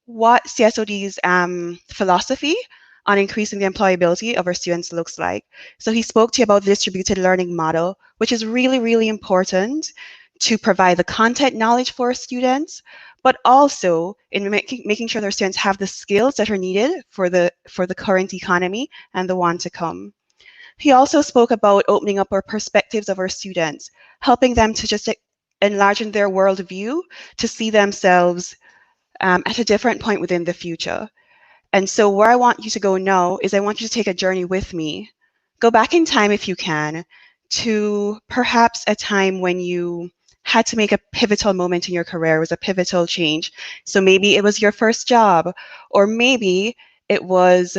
S6: what CSOD's philosophy on increasing the employability of our students looks like. So he spoke to you about the distributed learning model, which is really, really important to provide the content knowledge for students, but also in making sure their students have the skills that are needed for the current economy and the one to come. He also spoke about opening up our perspectives of our students, helping them to just enlarge their worldview to see themselves at a different point within the future. And so where I want you to go now is I want you to take a journey with me. Go back in time if you can to perhaps a time when you had to make a pivotal moment in your career. It was a pivotal change. So maybe it was your first job, or maybe it was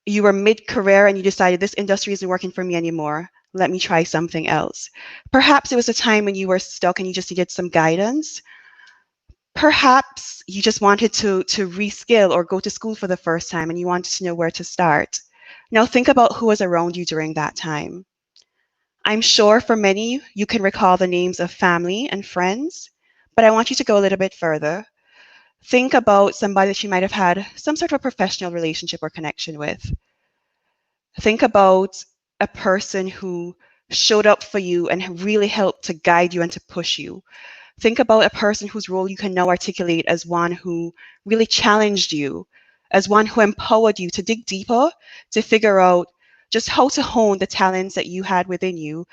S6: you were mid-career and you decided this industry isn't working for me anymore. Let me try something else. Perhaps it was a time when you were stuck and you just needed some guidance. Perhaps you just wanted to reskill or go to school for the first time and you wanted to know where to start. Now think about who was around you during that time. I'm sure for many, you can recall the names of family and friends, but I want you to go a little bit further. Think about somebody that you might have had some sort of professional relationship or connection with. Think about a person who showed up for you and really helped to guide you and to push you. Think about a person whose role you can now articulate as one who really challenged you, as one who empowered you to dig deeper, to figure out just how to hone the talents that you had within you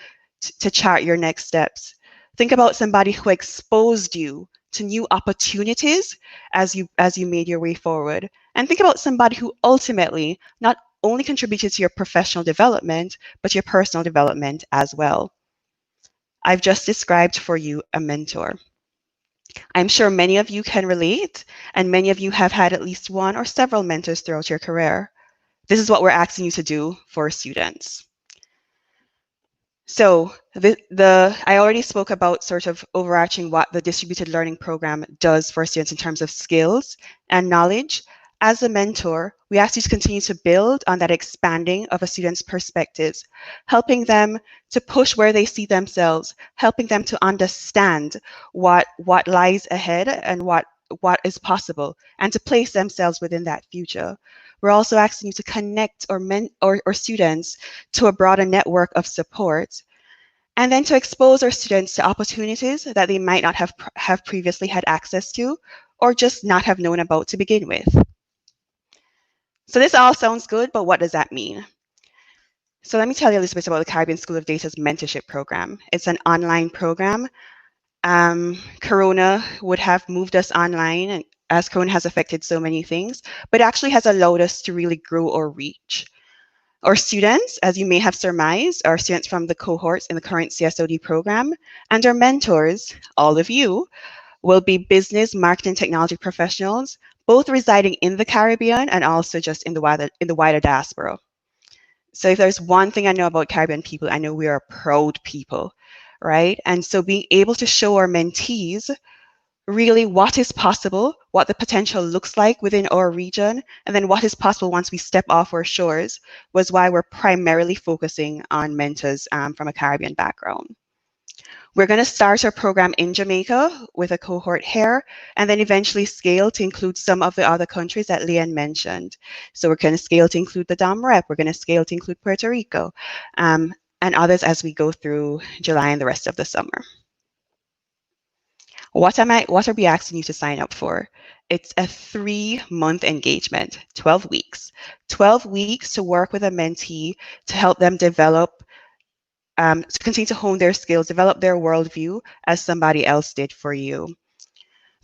S6: to chart your next steps. Think about somebody who exposed you to new opportunities as you made your way forward. And think about somebody who ultimately not only contributed to your professional development, but your personal development as well. I've just described for you a mentor. I'm sure many of you can relate, and many of you have had at least one or several mentors throughout your career. This is what we're asking you to do for students. So I already spoke about sort of overarching what the distributed learning program does for students in terms of skills and knowledge. As a mentor, we ask you to continue to build on that expanding of a student's perspectives, helping them to push where they see themselves, helping them to understand what lies ahead and what is possible, and to place themselves within that future. We're also asking you to connect or students to a broader network of support, and then to expose our students to opportunities that they might not have previously had access to, or just not have known about to begin with. So this all sounds good, but what does that mean? So let me tell you a little bit about the Caribbean School of Data's mentorship program. It's an online program. Corona would have moved us online, and as Corona has affected so many things, but actually has allowed us to really grow our reach. Our students, as you may have surmised, are students from the cohorts in the current CSOD program, and our mentors, all of you, will be business, marketing, technology professionals, both residing in the Caribbean and also just in the wider diaspora. So if there's one thing I know about Caribbean people, I know we are proud people, right? And so being able to show our mentees really what is possible, what the potential looks like within our region, and then what is possible once we step off our shores was why we're primarily focusing on mentors from a Caribbean background. We're going to start our program in Jamaica with a cohort here, and then eventually scale to include some of the other countries that Leanne mentioned. So we're going to scale to include the Dom Rep, we're going to scale to include Puerto Rico, and others as we go through July and the rest of the summer. What are we asking you to sign up for? It's a 3-month engagement, 12 weeks. 12 weeks to work with a mentee to help them develop, to continue to hone their skills, develop their worldview as somebody else did for you.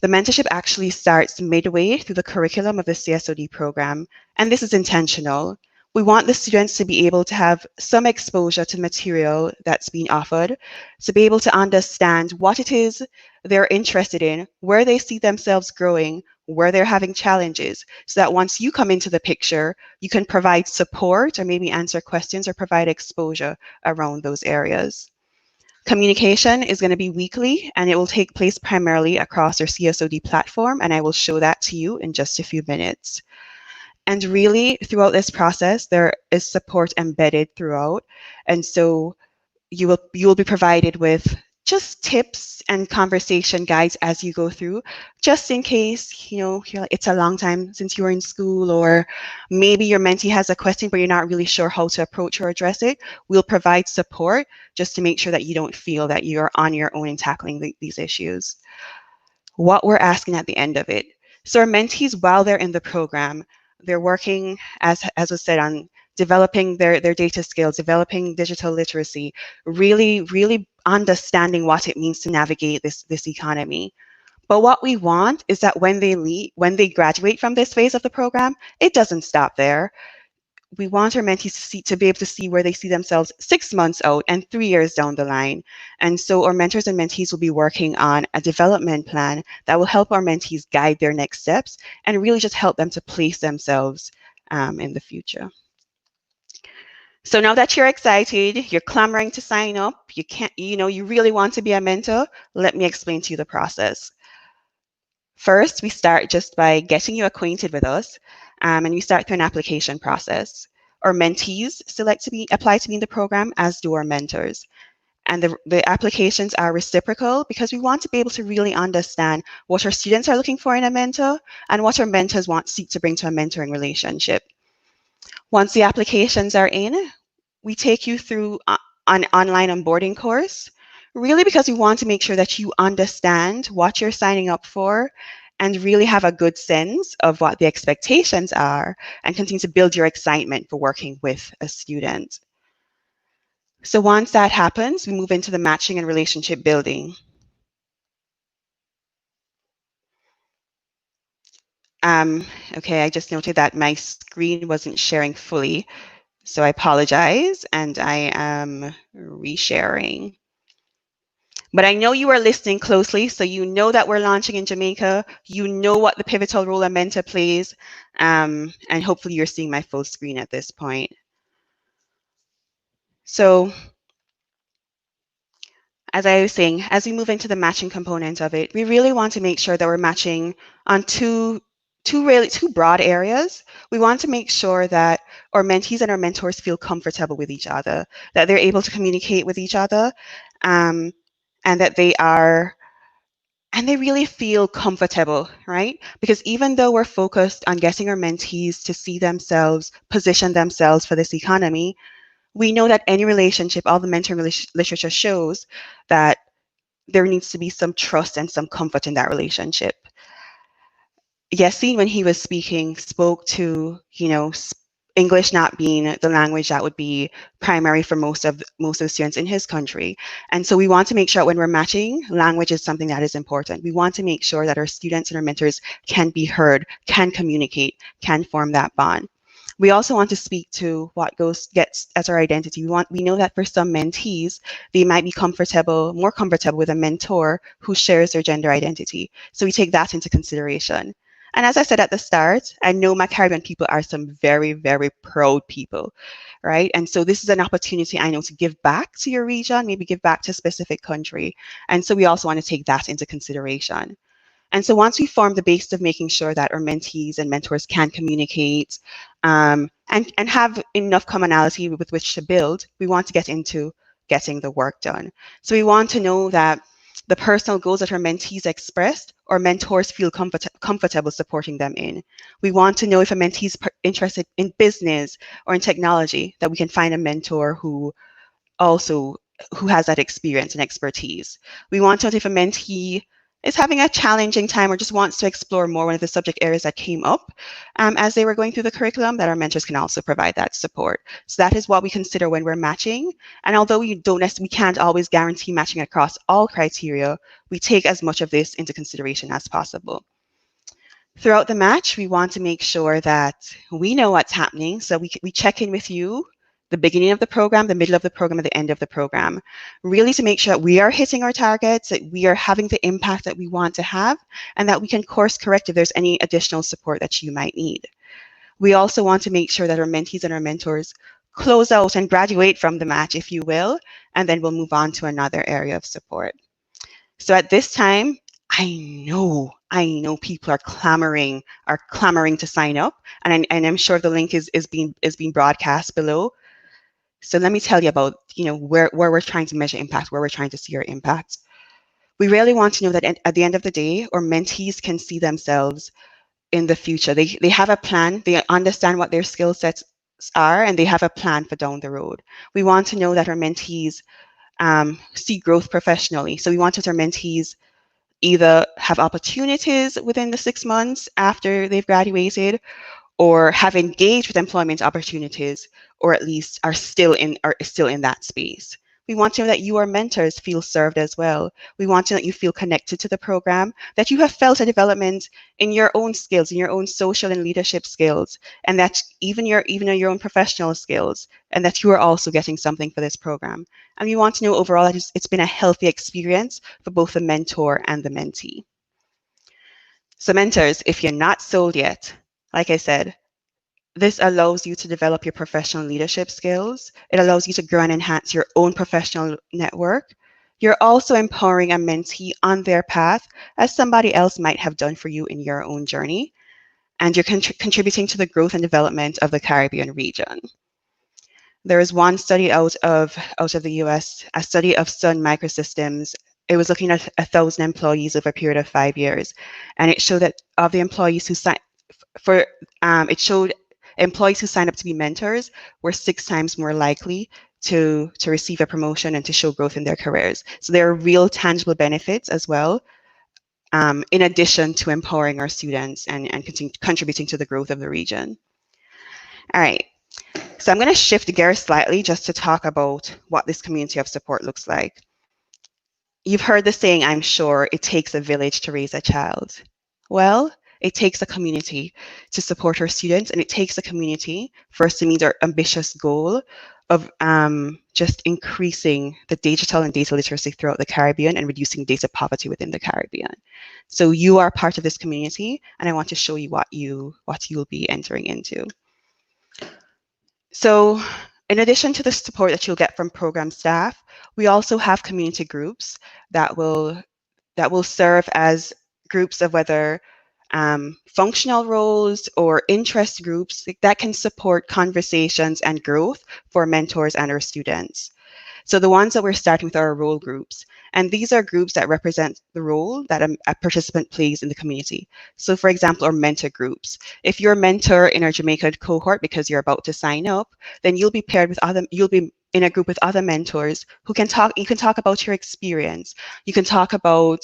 S6: The mentorship actually starts midway through the curriculum of the CSOD program, and this is intentional. We want the students to be able to have some exposure to material that's being offered, to be able to understand what it is they're interested in, where they see themselves growing, where they're having challenges, so that once you come into the picture, you can provide support or maybe answer questions or provide exposure around those areas. Communication is going to be weekly, and it will take place primarily across our CSOD platform, and I will show that to you in just a few minutes. And really, throughout this process, there is support embedded throughout, and so you will be provided with just tips and conversation guides as you go through, just in case, you know, you're like, it's a long time since you were in school, or maybe your mentee has a question but you're not really sure how to approach or address it. We'll provide support just to make sure that you don't feel that you're on your own in tackling these issues. What we're asking at the end of it. So our mentees, while they're in the program, they're working, as was said, on developing their data skills, developing digital literacy, really understanding what it means to navigate this economy. But what we want is that when they graduate from this phase of the program, it doesn't stop there. We want our mentees to be able to see where they see themselves 6 months out and 3 years down the line. And so our mentors and mentees will be working on a development plan that will help our mentees guide their next steps and really just help them to place themselves in the future. So now that you're excited, you're clamoring to sign up, you really want to be a mentor, let me explain to you the process. First, we start just by getting you acquainted with us, and we start through an application process. Our mentees apply to be in the program, as do our mentors. And the applications are reciprocal because we want to be able to really understand what our students are looking for in a mentor and what our mentors seek to bring to a mentoring relationship. Once the applications are in, we take you through an online onboarding course, really because we want to make sure that you understand what you're signing up for and really have a good sense of what the expectations are and continue to build your excitement for working with a student. So once that happens, we move into the matching and relationship building. Okay, I just noted that my screen wasn't sharing fully, so I apologize, and I am resharing. But I know you are listening closely, so you know that we're launching in Jamaica. You know what the pivotal role a mentor plays, and hopefully you're seeing my full screen at this point. So, as I was saying, as we move into the matching component of it, we really want to make sure that we're matching on two broad areas. We want to make sure that our mentees and our mentors feel comfortable with each other, that they're able to communicate with each other, and that they really feel comfortable, right? Because even though we're focused on getting our mentees to see themselves, position themselves for this economy, we know that any relationship, all the mentoring literature shows that there needs to be some trust and some comfort in that relationship. Yassine, when he was speaking, spoke to, English not being the language that would be primary for most of the students in his country. And so we want to make sure when we're matching, language is something that is important. We want to make sure that our students and our mentors can be heard, can communicate, can form that bond. We also want to speak to what gets as our identity. We know that for some mentees, they might be more comfortable with a mentor who shares their gender identity. So we take that into consideration. And as I said at the start, I know my Caribbean people are some very, very proud people, right? And so this is an opportunity, I know, to give back to your region, maybe give back to a specific country. And so we also want to take that into consideration. And so once we form the base of making sure that our mentees and mentors can communicate and have enough commonality with which to build, we want to get into getting the work done. So we want to know that the personal goals that our mentees expressed, or mentors feel comfortable supporting them in. We want to know if a mentee is interested in business or in technology, that we can find a mentor who has that experience and expertise. We want to know if a mentee is having a challenging time or just wants to explore more one of the subject areas that came up as they were going through the curriculum, that our mentors can also provide that support. So that is what we consider when we're matching. And although we can't always guarantee matching across all criteria, we take as much of this into consideration as possible. Throughout the match, we want to make sure that we know what's happening. So we check in with you the beginning of the program, the middle of the program, and the end of the program, really to make sure that we are hitting our targets, that we are having the impact that we want to have, and that we can course correct if there's any additional support that you might need. We also want to make sure that our mentees and our mentors close out and graduate from the match, if you will, and then we'll move on to another area of support. So at this time, I know people are clamoring to sign up, and I'm sure the link is being broadcast below. So let me tell you about where we're trying to measure impact, where we're trying to see our impact. We really want to know that at the end of the day, our mentees can see themselves in the future. They have a plan, they understand what their skill sets are, and they have a plan for down the road. We want to know that our mentees see growth professionally. So we want that our mentees either have opportunities within the 6 months after they've graduated, or have engaged with employment opportunities, or at least are still in that space. We want to know that your mentors feel served as well. We want to know that you feel connected to the program, that you have felt a development in your own skills, in your own social and leadership skills, and that even your own professional skills, and that you are also getting something for this program. And we want to know overall that it's been a healthy experience for both the mentor and the mentee. So mentors, if you're not sold yet, like I said, this allows you to develop your professional leadership skills. It allows you to grow and enhance your own professional network. You're also empowering a mentee on their path, as somebody else might have done for you in your own journey. And you're contributing to the growth and development of the Caribbean region. There is one study out of the US, a study of Sun Microsystems. It was looking at 1,000 employees over a period of 5 years. And it showed that of the employees who signed employees who signed up to be mentors were 6 times more likely to receive a promotion and to show growth in their careers. So there are real tangible benefits as well, in addition to empowering our students and contributing to the growth of the region. All right, so I'm going to shift gears slightly just to talk about what this community of support looks like. You've heard the saying, I'm sure, it takes a village to raise a child. Well, it takes a community to support our students, and it takes a community for us to meet our ambitious goal of just increasing the digital and data literacy throughout the Caribbean and reducing data poverty within the Caribbean. So you are part of this community, and I want to show you what you'll be entering into. So in addition to the support that you'll get from program staff, we also have community groups that will serve as groups of whether functional roles or interest groups that can support conversations and growth for mentors and our students. So the ones that we're starting with are our role groups. And these are groups that represent the role that a participant plays in the community. So for example, our mentor groups. If you're a mentor in our Jamaica cohort because you're about to sign up, then you'll be in a group with other mentors who can talk. You can talk about your experience. You can talk about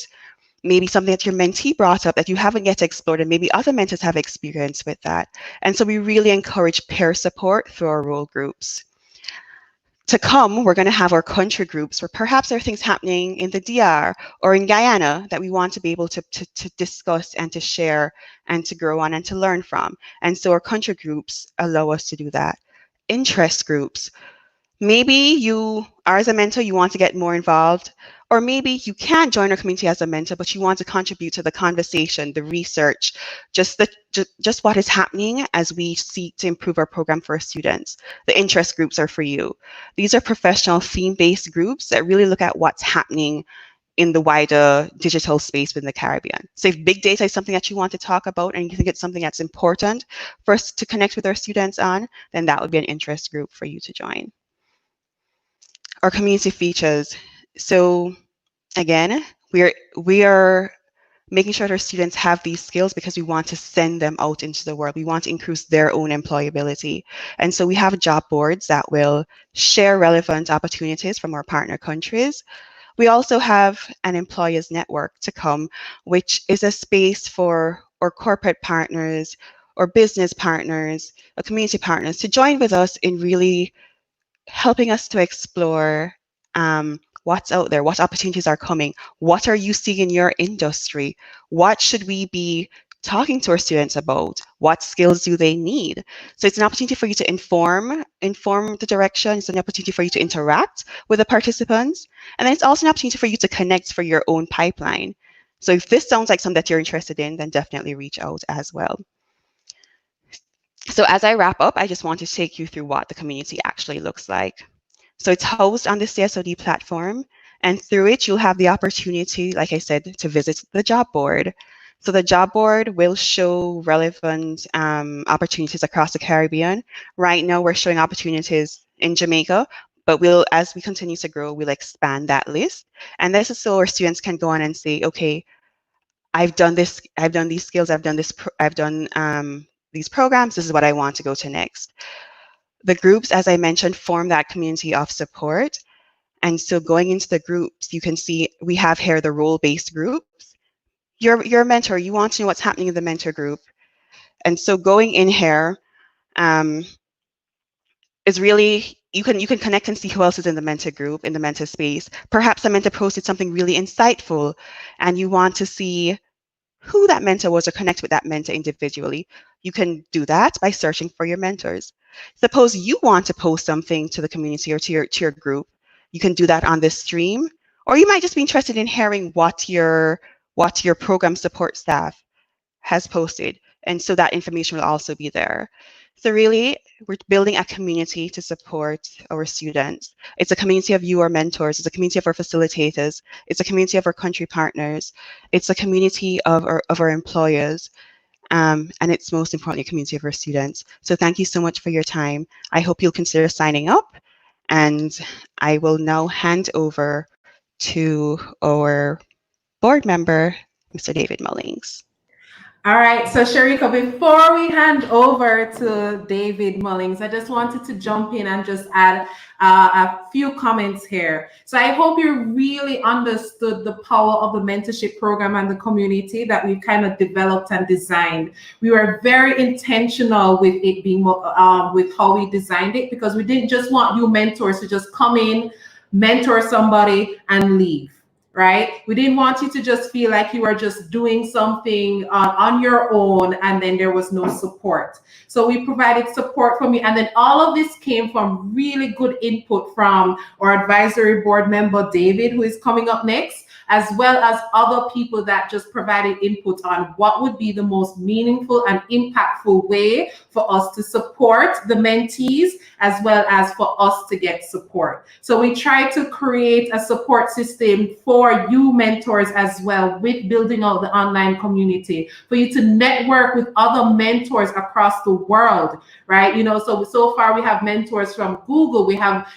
S6: maybe something that your mentee brought up that you haven't yet explored, and maybe other mentors have experience with that. And so we really encourage peer support through our role groups. To come, we're going to have our country groups where perhaps there are things happening in the DR or in Guyana that we want to be able to discuss and to share and to grow on and to learn from. And so our country groups allow us to do that. Interest groups. Maybe you are, as a mentor, you want to get more involved, or maybe you can't join our community as a mentor, but you want to contribute to the conversation, the research, just what is happening as we seek to improve our program for our students. The interest groups are for you. These are professional theme-based groups that really look at what's happening in the wider digital space within the Caribbean. So if big data is something that you want to talk about and you think it's something that's important for us to connect with our students on, then that would be an interest group for you to join. Our community features. So again, we are making sure that our students have these skills because we want to send them out into the world. We want to increase their own employability. And so we have job boards that will share relevant opportunities from our partner countries. We also have an employers network to come, which is a space for our corporate partners or business partners or community partners to join with us in really helping us to explore what's out there, what opportunities are coming, what are you seeing in your industry, what should we be talking to our students about what skills do they need. So it's an opportunity for you to inform the direction. It's an opportunity for you to interact with the participants. And then it's also an opportunity for you to connect for your own pipeline. So if this sounds like something that you're interested in, then definitely reach out as well. So as I wrap up, I just want to take you through what the community actually looks like. So it's housed on the CSOD platform, and through it, you'll have the opportunity, like I said, to visit the job board. So the job board will show relevant opportunities across the Caribbean. Right now, we're showing opportunities in Jamaica, but as we continue to grow, we'll expand that list. And this is so our students can go on and say, okay, I've done this, I've done these skills, I've done this, I've done these programs, this is what I want to go to next. The groups, as I mentioned, form that community of support. And so going into the groups, you can see we have here the role-based groups. You're a mentor, you want to know what's happening in the mentor group. And so going in here is really, you can connect and see who else is in the mentor group, in the mentor space. Perhaps a mentor posted something really insightful and you want to see who that mentor was or connect with that mentor individually. You can do that by searching for your mentors. Suppose you want to post something to the community or to your group. You can do that on this stream, or you might just be interested in hearing what your program support staff has posted. And so that information will also be there. So really, we're building a community to support our students. It's a community of you, our mentors. It's a community of our facilitators. It's a community of our country partners. It's a community of our employers. And it's most importantly, a community of our students. So thank you so much for your time. I hope you'll consider signing up. And I will now hand over to our board member, Mr. David Mullings.
S1: All right, so Sharika, before we hand over to David Mullings, I just wanted to jump in and just add a few comments here. So I hope you really understood the power of the mentorship program and the community that we've kind of developed and designed. We were very intentional with it being with how we designed it, because we didn't just want you mentors to just come in, mentor somebody and leave. Right? We didn't want you to just feel like you were just doing something on your own and then there was no support. So we provided support from you. And then all of this came from really good input from our advisory board member, David, who is coming up next, as well as other people that just provided input on what would be the most meaningful and impactful way for us to support the mentees, as well as for us to get support. So we try to create a support system for you mentors as well, with building out the online community, for you to network with other mentors across the world, right? So far we have mentors from Google, we have,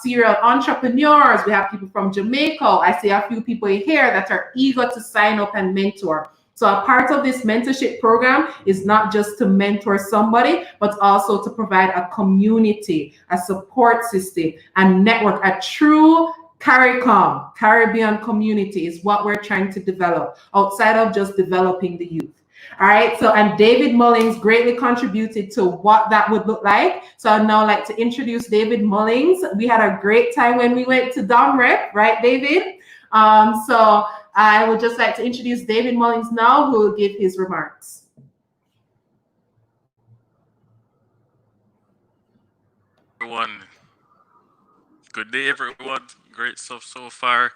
S1: serial entrepreneurs, we have people from Jamaica. I see a few people here that are eager to sign up and mentor. So a part of this mentorship program is not just to mentor somebody, but also to provide a community, a support system, and network. A true CARICOM, Caribbean community, is what we're trying to develop outside of just developing the youth. All right, so, and David Mullings greatly contributed to what that would look like. So I'd now like to introduce David Mullings. We had a great time when we went to DomRep, right, David? So I would just like to introduce David Mullings now, who will give his remarks.
S7: Everyone, good day, everyone. Great stuff so far.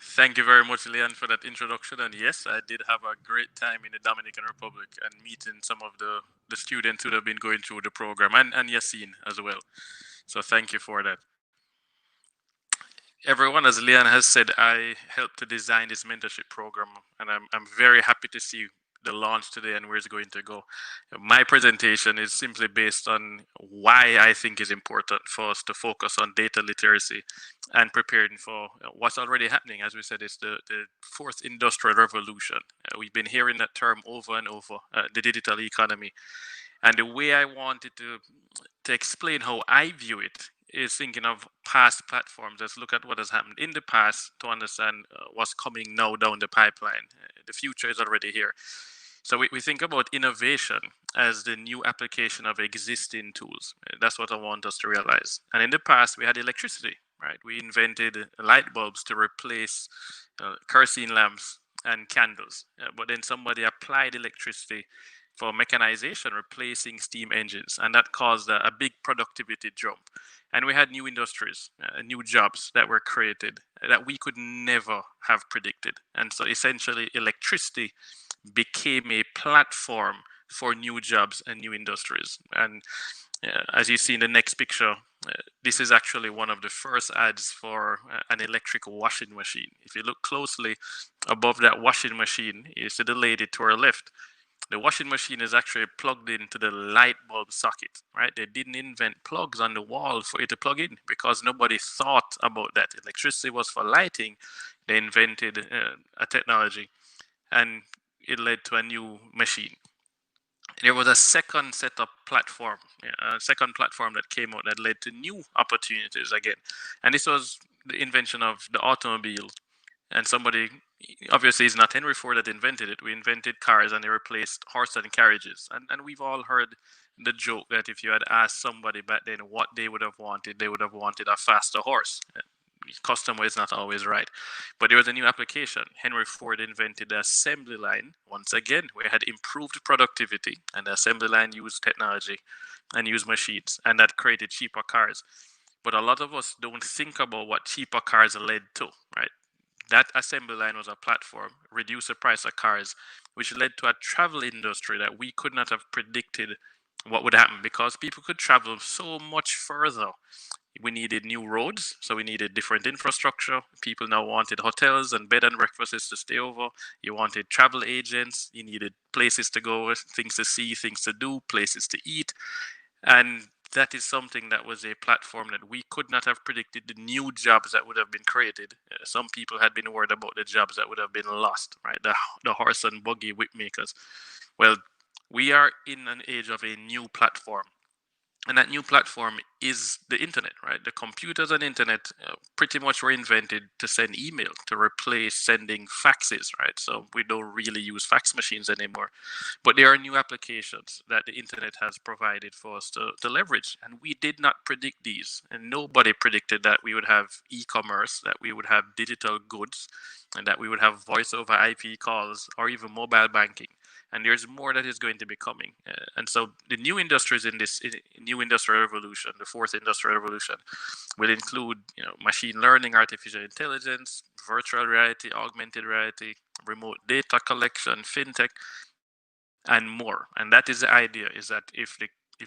S7: Thank you very much, Leanne, for that introduction. And yes, I did have a great time in the Dominican Republic and meeting some of the students who have been going through the program, and Yassine as well. So thank you for that. Everyone, as Leanne has said, I helped to design this mentorship program, and I'm very happy to see the launch today and where it's going to go. My presentation is simply based on why I think it's important for us to focus on data literacy and preparing for what's already happening. As we said, it's the fourth industrial revolution. We've been hearing that term over and over, the digital economy. And the way I wanted to explain how I view it is thinking of past platforms. Let's look at what has happened in the past to understand what's coming now down the pipeline. The future is already here. So we think about innovation as the new application of existing tools. That's what I want us to realize. And in the past, we had electricity, right? We invented light bulbs to replace kerosene lamps and candles. But then somebody applied electricity for mechanization, replacing steam engines, and that caused a big productivity jump. And we had new industries, new jobs that were created that we could never have predicted. And so essentially electricity became a platform for new jobs and new industries. And as you see in the next picture, this is actually one of the first ads for an electric washing machine. If you look closely above that washing machine, you see the lady to her left. The washing machine is actually plugged into the light bulb socket, right? They didn't invent plugs on the wall for it to plug in because nobody thought about that. Electricity was for lighting. They invented a technology, and it led to a new machine. There was a second setup platform, a second platform that came out that led to new opportunities again. And this was the invention of the automobile. And somebody, obviously it's not Henry Ford that invented it. We invented cars and they replaced horse and carriages. And we've all heard the joke that if you had asked somebody back then what they would have wanted a faster horse. Customer is not always right. But there was a new application. Henry Ford invented the assembly line. Once again, we had improved productivity, and the assembly line used technology and used machines, and that created cheaper cars. But a lot of us don't think about what cheaper cars led to, right? That assembly line was a platform, reduced the price of cars, which led to a travel industry that we could not have predicted what would happen because people could travel so much further. We needed new roads, so we needed different infrastructure. People now wanted hotels and bed and breakfasts to stay over. You wanted travel agents. You needed places to go, things to see, things to do, places to eat. And that is something that was a platform that we could not have predicted, the new jobs that would have been created. Some people had been worried about the jobs that would have been lost, right? The horse and buggy whip makers. Well, we are in an age of a new platform. And that new platform is the internet, right? The computers and internet pretty much were invented to send email, to replace sending faxes, right? So we don't really use fax machines anymore. But there are new applications that the internet has provided for us to leverage. And we did not predict these. And nobody predicted that we would have e-commerce, that we would have digital goods, and that we would have voice over IP calls or even mobile banking. And there's more that is going to be coming. And so the new industries in this new industrial revolution, the fourth industrial revolution, will include machine learning, artificial intelligence, virtual reality, augmented reality, remote data collection, fintech, and more. And that is the idea, is that if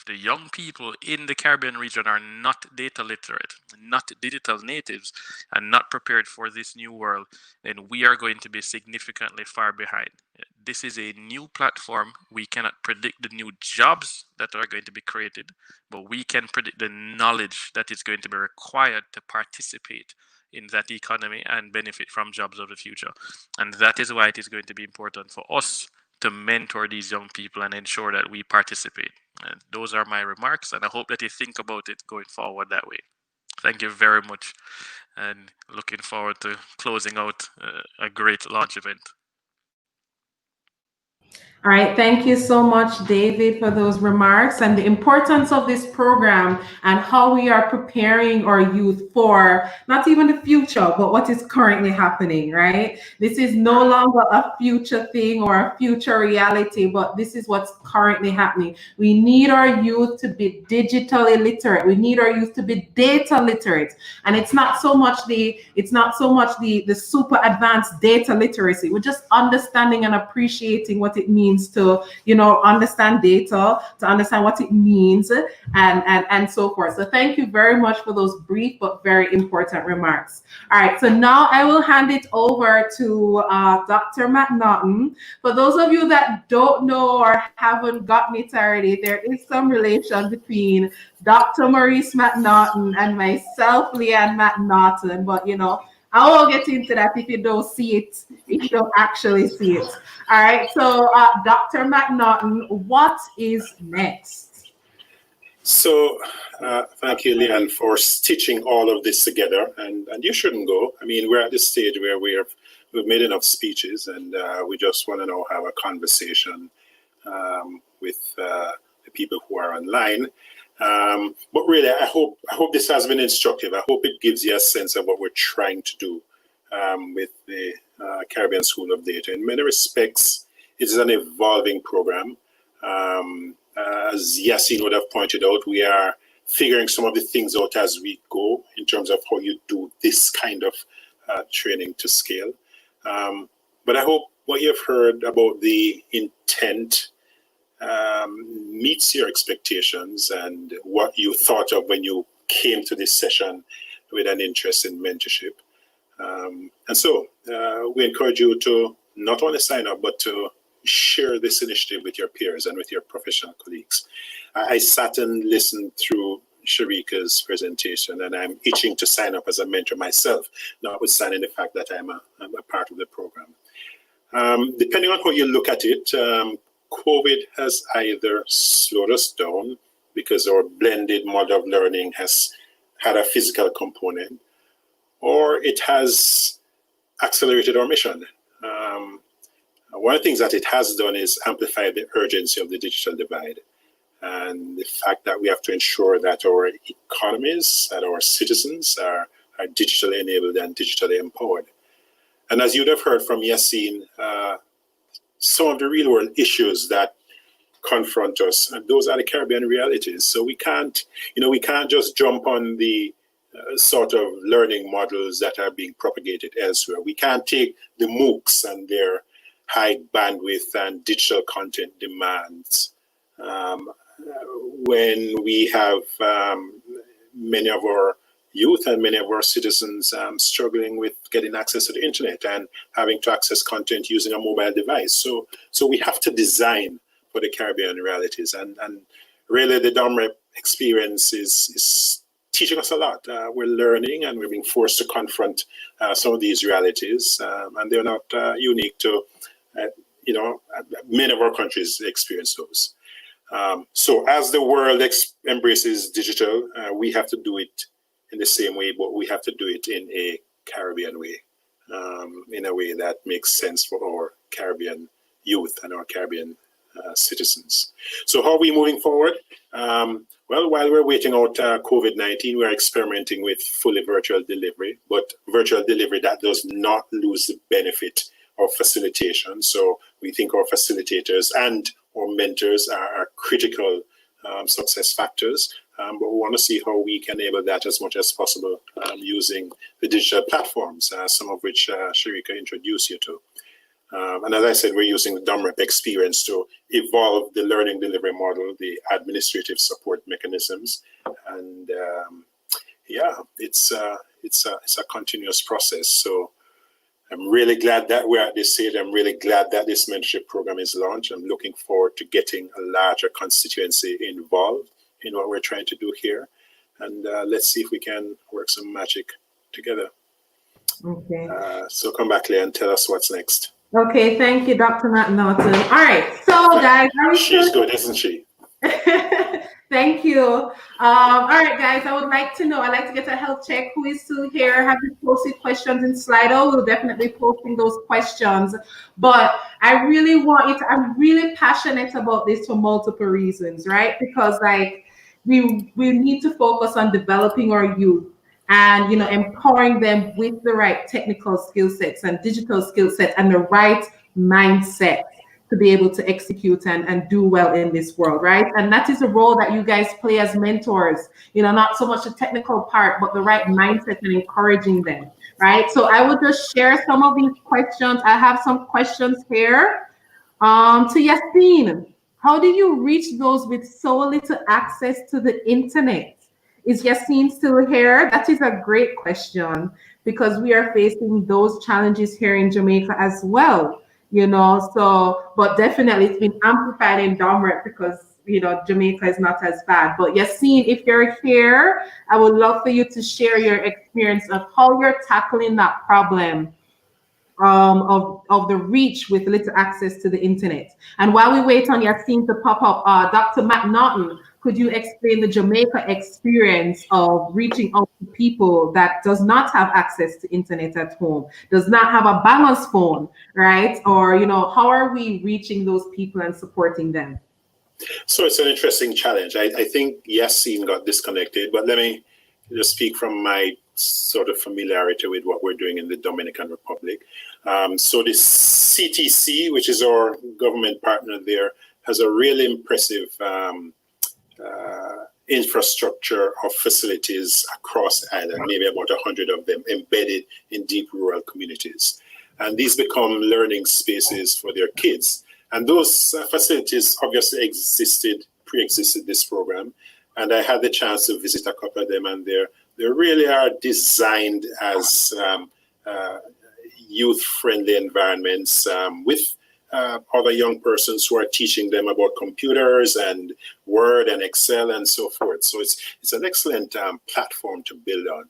S7: the young people in the Caribbean region are not data literate, not digital natives, and not prepared for this new world, then we are going to be significantly far behind. This is a new platform. We cannot predict the new jobs that are going to be created, but we can predict the knowledge that is going to be required to participate in that economy and benefit from jobs of the future. And that is why it is going to be important for us to mentor these young people and ensure that we participate. And those are my remarks, and I hope that you think about it going forward that way. Thank you very much, and looking forward to closing out a great launch event.
S1: All right, thank you so much, David, for those remarks and the importance of this program and how we are preparing our youth for not even the future, but what is currently happening, right? This is no longer a future thing or a future reality, but this is what's currently happening. We need our youth to be digitally literate. We need our youth to be data literate. And it's not so much the super advanced data literacy. We're just understanding and appreciating what it means to understand data, to understand what it means, and so forth. So thank you very much for those brief but very important remarks. All right, so now I will hand it over to Dr. McNaughton. For those of you that don't know or haven't gotten it already, there is some relation between Dr. Maurice McNaughton and myself, Leanne McNaughton, but I won't get into that if you don't see it, if you don't actually see it. All right, so Dr. McNaughton, what is next?
S2: So thank you, Leanne, for stitching all of this together. And you shouldn't go. I mean, we're at this stage where we've made enough speeches, and we just want to now have a conversation with the people who are online. But really, I hope this has been instructive. I hope it gives you a sense of what we're trying to do with the Caribbean School of Data. In many respects, it is an evolving program. As Yassine would have pointed out, we are figuring some of the things out as we go in terms of how you do this kind of training to scale. But I hope what you've heard about the intent meets your expectations and what you thought of when you came to this session with an interest in mentorship. And so we encourage you to not only sign up, but to share this initiative with your peers and with your professional colleagues. I sat and listened through Sharika's presentation, and I'm itching to sign up as a mentor myself, notwithstanding the fact that I'm a part of the program. Depending on how you look at it, COVID has either slowed us down because our blended model of learning has had a physical component, or it has accelerated our mission. One of the things that it has done is amplify the urgency of the digital divide and the fact that we have to ensure that our economies, that our citizens are digitally enabled and digitally empowered. And as you'd have heard from Yassine, some of the real world issues that confront us, and those are the Caribbean realities. So we can't just jump on the sort of learning models that are being propagated elsewhere. We can't take the MOOCs and their high bandwidth and digital content demands when we have many of our youth and many of our citizens struggling with getting access to the internet and having to access content using a mobile device. So we have to design for the Caribbean realities. And really the DOMREP experience is teaching us a lot. We're learning and we're being forced to confront some of these realities. And they're not unique to, many of our countries experience those. So as the world embraces digital, we have to do it in the same way, but we have to do it in a Caribbean way, in a way that makes sense for our Caribbean youth and our Caribbean citizens. So how are we moving forward? Well, while we're waiting out COVID-19, we're experimenting with fully virtual delivery, but virtual delivery that does not lose the benefit of facilitation. So we think our facilitators and our mentors are critical success factors. But we want to see how we can enable that as much as possible using the digital platforms, some of which Sharika introduced you to. And as I said, we're using the DOMREP experience to evolve the learning delivery model, the administrative support mechanisms, and it's a continuous process. So I'm really glad that we're at this stage. I'm really glad that this mentorship program is launched. I'm looking forward to getting a larger constituency involved in what we're trying to do here. And let's see if we can work some magic together.
S1: Okay.
S2: So come back, Leah, and tell us what's next.
S1: Okay, thank you, Dr. McNaughton. All right, so guys,
S2: she's good, isn't she?
S1: Thank you. All right, guys, I'd like to get a health check. Who is still here? Have you posted questions in Slido? We'll definitely posting those questions. But I really want you to, I'm really passionate about this for multiple reasons, right? Because we need to focus on developing our youth and empowering them with the right technical skill sets and digital skill sets and the right mindset to be able to execute and do well in this world, right? And that is a role that you guys play as mentors, not so much the technical part, but the right mindset and encouraging them, right? So I will just share some of these questions. I have some questions here. To Yassine, how do you reach those with so little access to the internet? Is Yassine still here? That is a great question because we are facing those challenges here in Jamaica as well, but definitely it's been amplified in DOMREP because, Jamaica is not as bad. But Yassine, if you're here, I would love for you to share your experience of how you're tackling that problem of the reach with little access to the internet. And while we wait on Yassine to pop up, Dr. McNaughton, could you explain the Jamaica experience of reaching out to people that does not have access to internet at home, does not have a balance phone, right? Or, how are we reaching those people and supporting them?
S2: So it's an interesting challenge. I think Yassine got disconnected, but let me just speak from my sort of familiarity with what we're doing in the Dominican Republic. So the CTC, which is our government partner there, has a really impressive infrastructure of facilities across Ireland, maybe about 100 of them embedded in deep rural communities. And these become learning spaces for their kids. And those facilities obviously pre-existed this program. And I had the chance to visit a couple of them, and they really are designed as youth-friendly environments with other young persons who are teaching them about computers and Word and Excel and so forth. So it's an excellent platform to build on.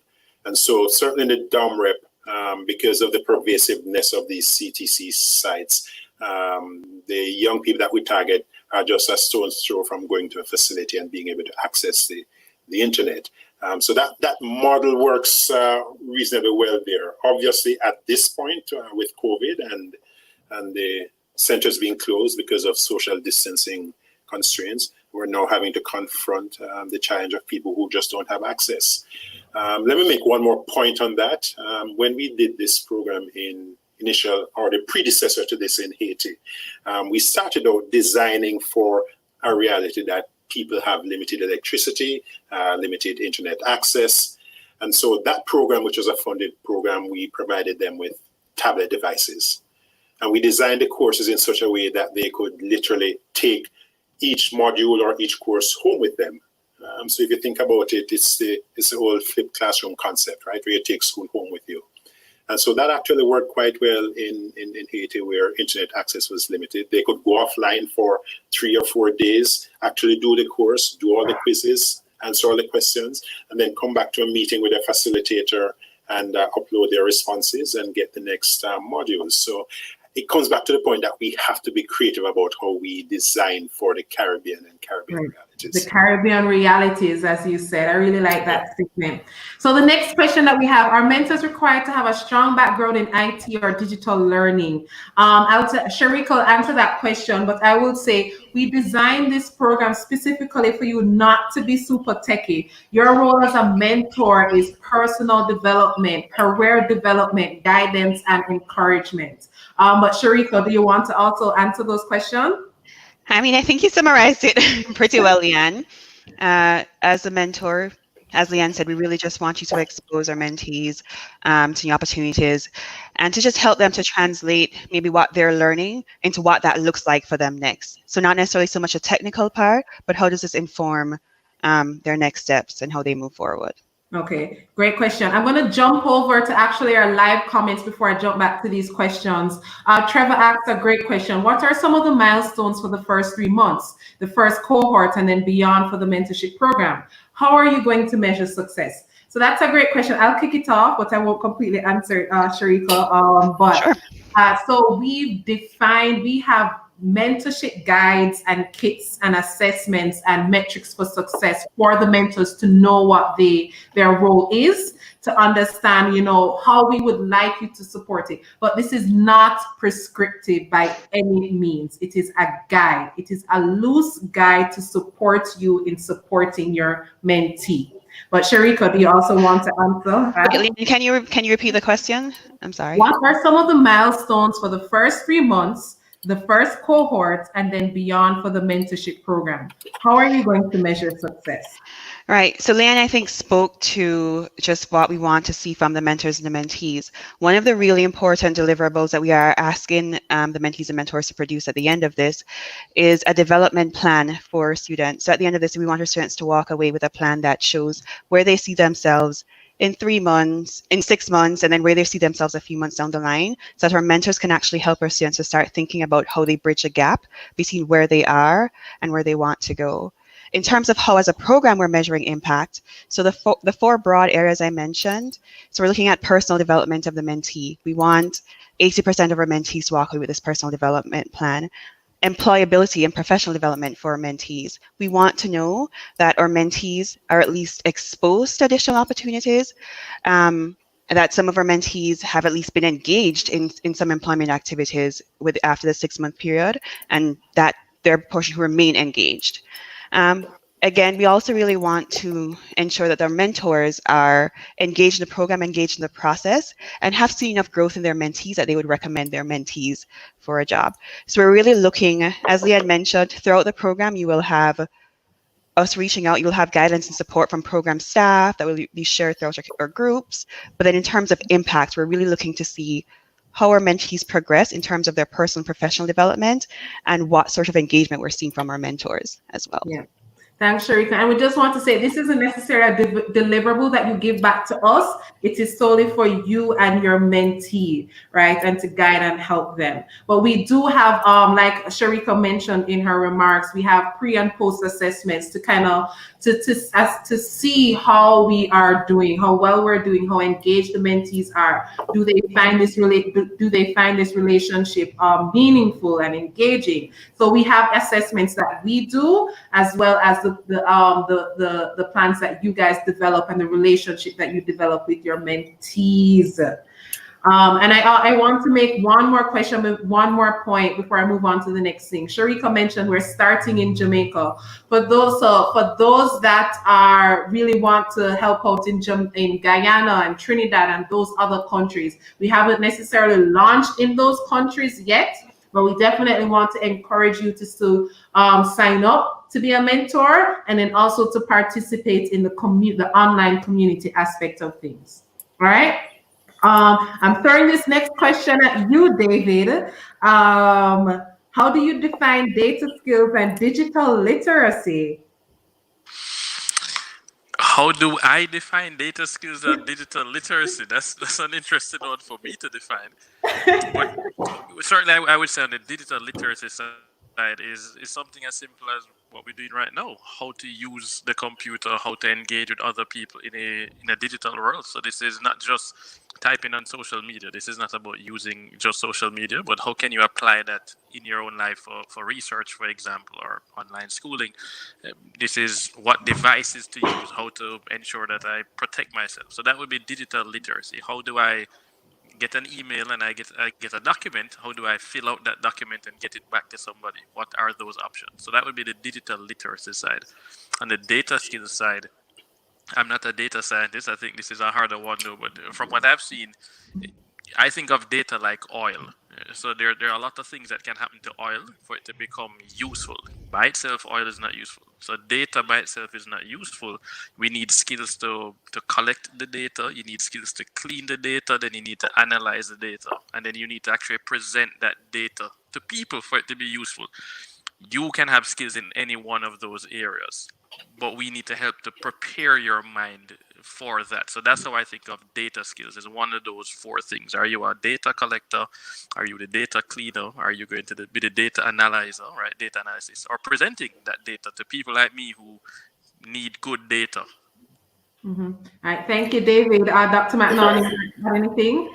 S2: And so certainly the DOMREP, because of the pervasiveness of these CTC sites, the young people that we target are just a stone's throw from going to a facility and being able to access the internet. So that model works reasonably well there. Obviously, at this point with COVID and the centers being closed because of social distancing constraints, we're now having to confront the challenge of people who just don't have access. Let me make one more point on that. When we did this program the predecessor to this in Haiti, we started out designing for a reality that people have limited electricity, limited internet access. And so that program, which was a funded program, we provided them with tablet devices. And we designed the courses in such a way that they could literally take each module or each course home with them. So if you think about it, it's the old flipped classroom concept, right? Where you take school home with you. And so that actually worked quite well in Haiti, where internet access was limited. They could go offline for 3 or 4 days, actually do the course, do all the quizzes, answer all the questions, and then come back to a meeting with a facilitator and upload their responses and get the next modules. So it comes back to the point that we have to be creative about how we design for the Caribbean and Caribbean realities.
S1: The Caribbean realities, as you said. I really like that statement. So the next question that we have, are mentors required to have a strong background in IT or digital learning? Sharika will answer that question, but I will say we designed this program specifically for you not to be super techie. Your role as a mentor is personal development, career development, guidance, and encouragement. But Sharika, do you want to also answer those questions?
S6: I mean, I think you summarized it pretty well, Leanne. As a mentor, as Leanne said, we really just want you to expose our mentees to new opportunities and to just help them to translate maybe what they're learning into what that looks like for them next. So not necessarily so much a technical part, but how does this inform their next steps and how they move forward?
S1: Okay, great question. I'm going to jump over to actually our live comments before I jump back to these questions. Trevor asked a great question. What are some of the milestones for the first 3 months, the first cohort, and then beyond for the mentorship program? How are you going to measure success? So that's a great question. I'll kick it off, but I won't completely answer it, Sharika. Sure. So we have mentorship guides and kits and assessments and metrics for success for the mentors to know what their role is, to understand, how we would like you to support it. But this is not prescriptive by any means. It is a guide. It is a loose guide to support you in supporting your mentee. But Sharika, do you also want to answer?
S6: Can you repeat the question? I'm sorry.
S1: What are some of the milestones for the first 3 months, the first cohort, and then beyond for the mentorship program? How are you going to measure success?
S6: Right. So Leanne, I think, spoke to just what we want to see from the mentors and the mentees. One of the really important deliverables that we are asking the mentees and mentors to produce at the end of this is a development plan for students. So at the end of this, we want our students to walk away with a plan that shows where they see themselves in 3 months, in 6 months, and then where they see themselves a few months down the line, so that our mentors can actually help our students to start thinking about how they bridge a gap between where they are and where they want to go. In terms of how as a program we're measuring impact, so the four broad areas I mentioned, so we're looking at personal development of the mentee. We want 80% of our mentees to walk away with this personal development plan. Employability and professional development for our mentees. We want to know that our mentees are at least exposed to additional opportunities, that some of our mentees have at least been engaged in some employment activities after the 6-month period, and that they're a portion who remain engaged. Again, we also really want to ensure that their mentors are engaged in the program, engaged in the process, and have seen enough growth in their mentees that they would recommend their mentees for a job. So we're really looking, as Leanne mentioned, throughout the program, you will have us reaching out. You will have guidance and support from program staff that will be shared throughout our groups. But then in terms of impact, we're really looking to see how our mentees progress in terms of their personal and professional development and what sort of engagement we're seeing from our mentors as well.
S1: Yeah. Thanks, Sharika. And we just want to say this isn't necessarily a deliverable that you give back to us. It is solely for you and your mentee, right? And to guide and help them. But we do have, like Sharika mentioned in her remarks, we have pre and post assessments to kind of to see how we are doing, how well we're doing, how engaged the mentees are. Do they find this relationship meaningful and engaging? So we have assessments that we do, as well as the plans that you guys develop and the relationship that you develop with your mentees. And I want to make one more point before I move on to the next thing. Sharika mentioned we're starting in Jamaica. For those that are really want to help out in Guyana and Trinidad and those other countries, we haven't necessarily launched in those countries yet, but we definitely want to encourage you to still sign up to be a mentor, and then also to participate in the online community aspect of things. All right. I'm throwing this next question at you, David. How do you define data skills and digital literacy?
S7: How do I define data skills and digital literacy? That's an interesting one for me to define. But certainly, I would say on the digital literacy side is something as simple as what we're doing right now: how to use the computer, how to engage with other people in a digital world. So this is not just typing on social media. This is not about using just social media, but how can you apply that in your own life for research, for example, or online schooling. This is what devices to use, how to ensure that I protect myself. So that would be digital literacy. How do I get an email and I get a document? How do I fill out that document and get it back to somebody? What are those options? So that would be the digital literacy side. On the data skills side, I'm not a data scientist. I think this is a harder one though, but from what I've seen, I think of data like oil. So there are a lot of things that can happen to oil for it to become useful. By itself, oil is not useful. So data by itself is not useful. We need skills to collect the data. You need skills to clean the data. Then you need to analyze the data. And then you need to actually present that data to people for it to be useful. You can have skills in any one of those areas, but we need to help to prepare your mind for that. So that's how I think of data skills, is one of those four things. Are you a data collector? Are you the data cleaner? Are you going to be the data analyzer, right? Data analysis, or presenting that data to people like me who need good data.
S1: Mm-hmm. All right, thank you, David. Dr. McNaughton, anything?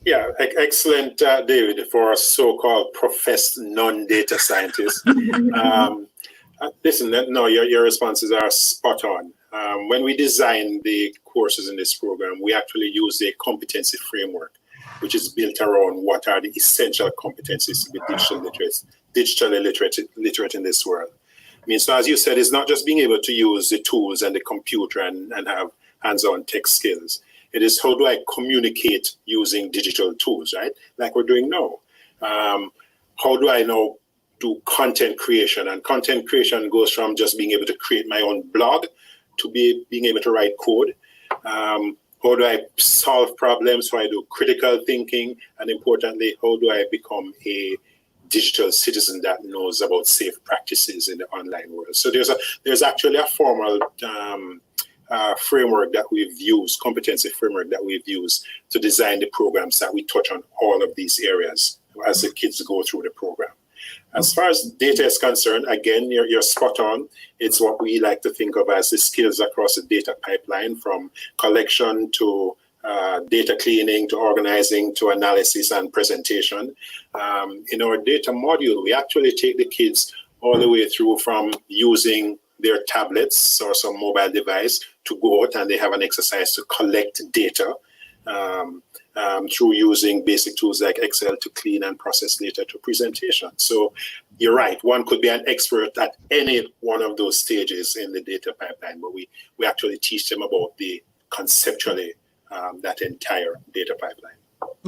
S2: Yeah, excellent, David, for a so-called professed non-data scientist. Listen, no, your responses are spot on. When we design the courses in this program, we actually use a competency framework, which is built around what are the essential competencies to be digitally literate in this world. I mean, so as you said, it's not just being able to use the tools and the computer and have hands-on tech skills. It is, how do I communicate using digital tools, right? Like we're doing now. How do I now do content creation? And content creation goes from just being able to create my own blog to being able to write code. How do I solve problems? How do I do critical thinking? And importantly, how do I become a digital citizen that knows about safe practices in the online world? So there's actually a formal framework that we've used, competency framework that we've used to design the programs that we touch on all of these areas as the kids go through the program. As far as data is concerned, again, you're spot on. It's what we like to think of as the skills across the data pipeline, from collection to data cleaning to organizing to analysis and presentation. In our data module, we actually take the kids all the way through from using their tablets or some mobile device to go out and they have an exercise to collect data through using basic tools like Excel to clean and process data to presentation. So you're right. One could be an expert at any one of those stages in the data pipeline, but we actually teach them about the conceptually that entire data pipeline.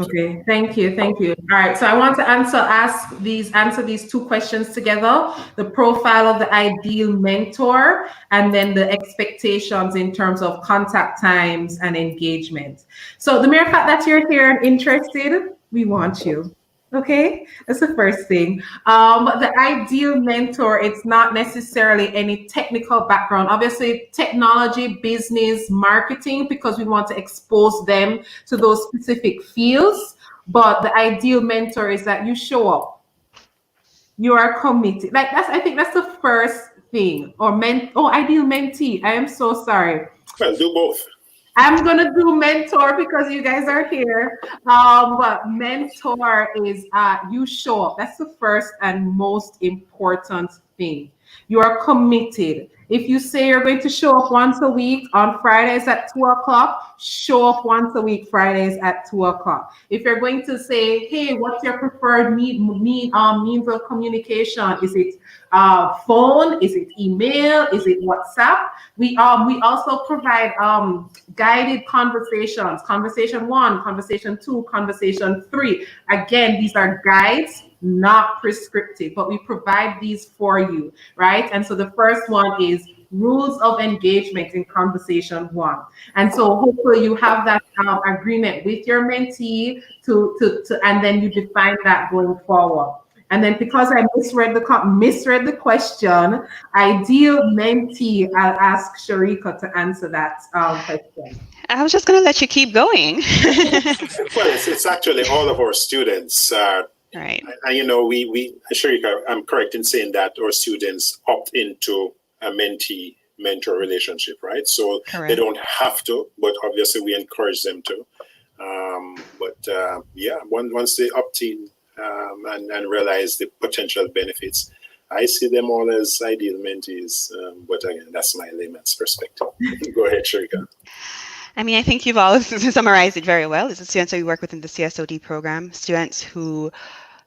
S1: Okay, thank you. All right, so I want to answer these two questions together: the profile of the ideal mentor, and then the expectations in terms of contact times and engagement. So the mere fact that you're here and interested, we want you. Okay, that's the first thing. But the ideal mentor, it's not necessarily any technical background. Obviously, technology, business, marketing, because we want to expose them to those specific fields. But the ideal mentor is that you show up, you are committed. Like I think that's the first thing. Or ideal mentee. I am so sorry.
S2: Well, do both.
S1: I'm gonna do mentor because you guys are here. But mentor is you show up. That's the first and most important thing. You are committed. If you say you're going to show up once a week on Fridays at 2:00, show up once a week Fridays at 2:00. If you're going to say, hey, what's your preferred means of communication? Is it phone? Is it email? Is it WhatsApp? We also provide guided conversations, conversation 1, conversation 2, conversation 3. Again, these are guides, not prescriptive, but we provide these for you, right? And so the first one is rules of engagement in conversation 1. And so hopefully you have that agreement with your mentee and then you define that going forward. And then because I misread the question, ideal mentee, I'll ask Sharika to answer that question.
S6: I was just going to let you keep going.
S2: Well, it's actually all of our students.
S6: Right.
S2: And we Sharika, I'm correct in saying that our students opt into a mentee-mentor relationship, right? So
S6: Correct.
S2: They don't have to, but obviously we encourage them to. Once they opt in and realize the potential benefits, I see them all as ideal mentees. But again, that's my layman's perspective. Go ahead, Sharika.
S6: I mean, I think you've all summarized it very well. It's the students that we work with in the CSOD program, students who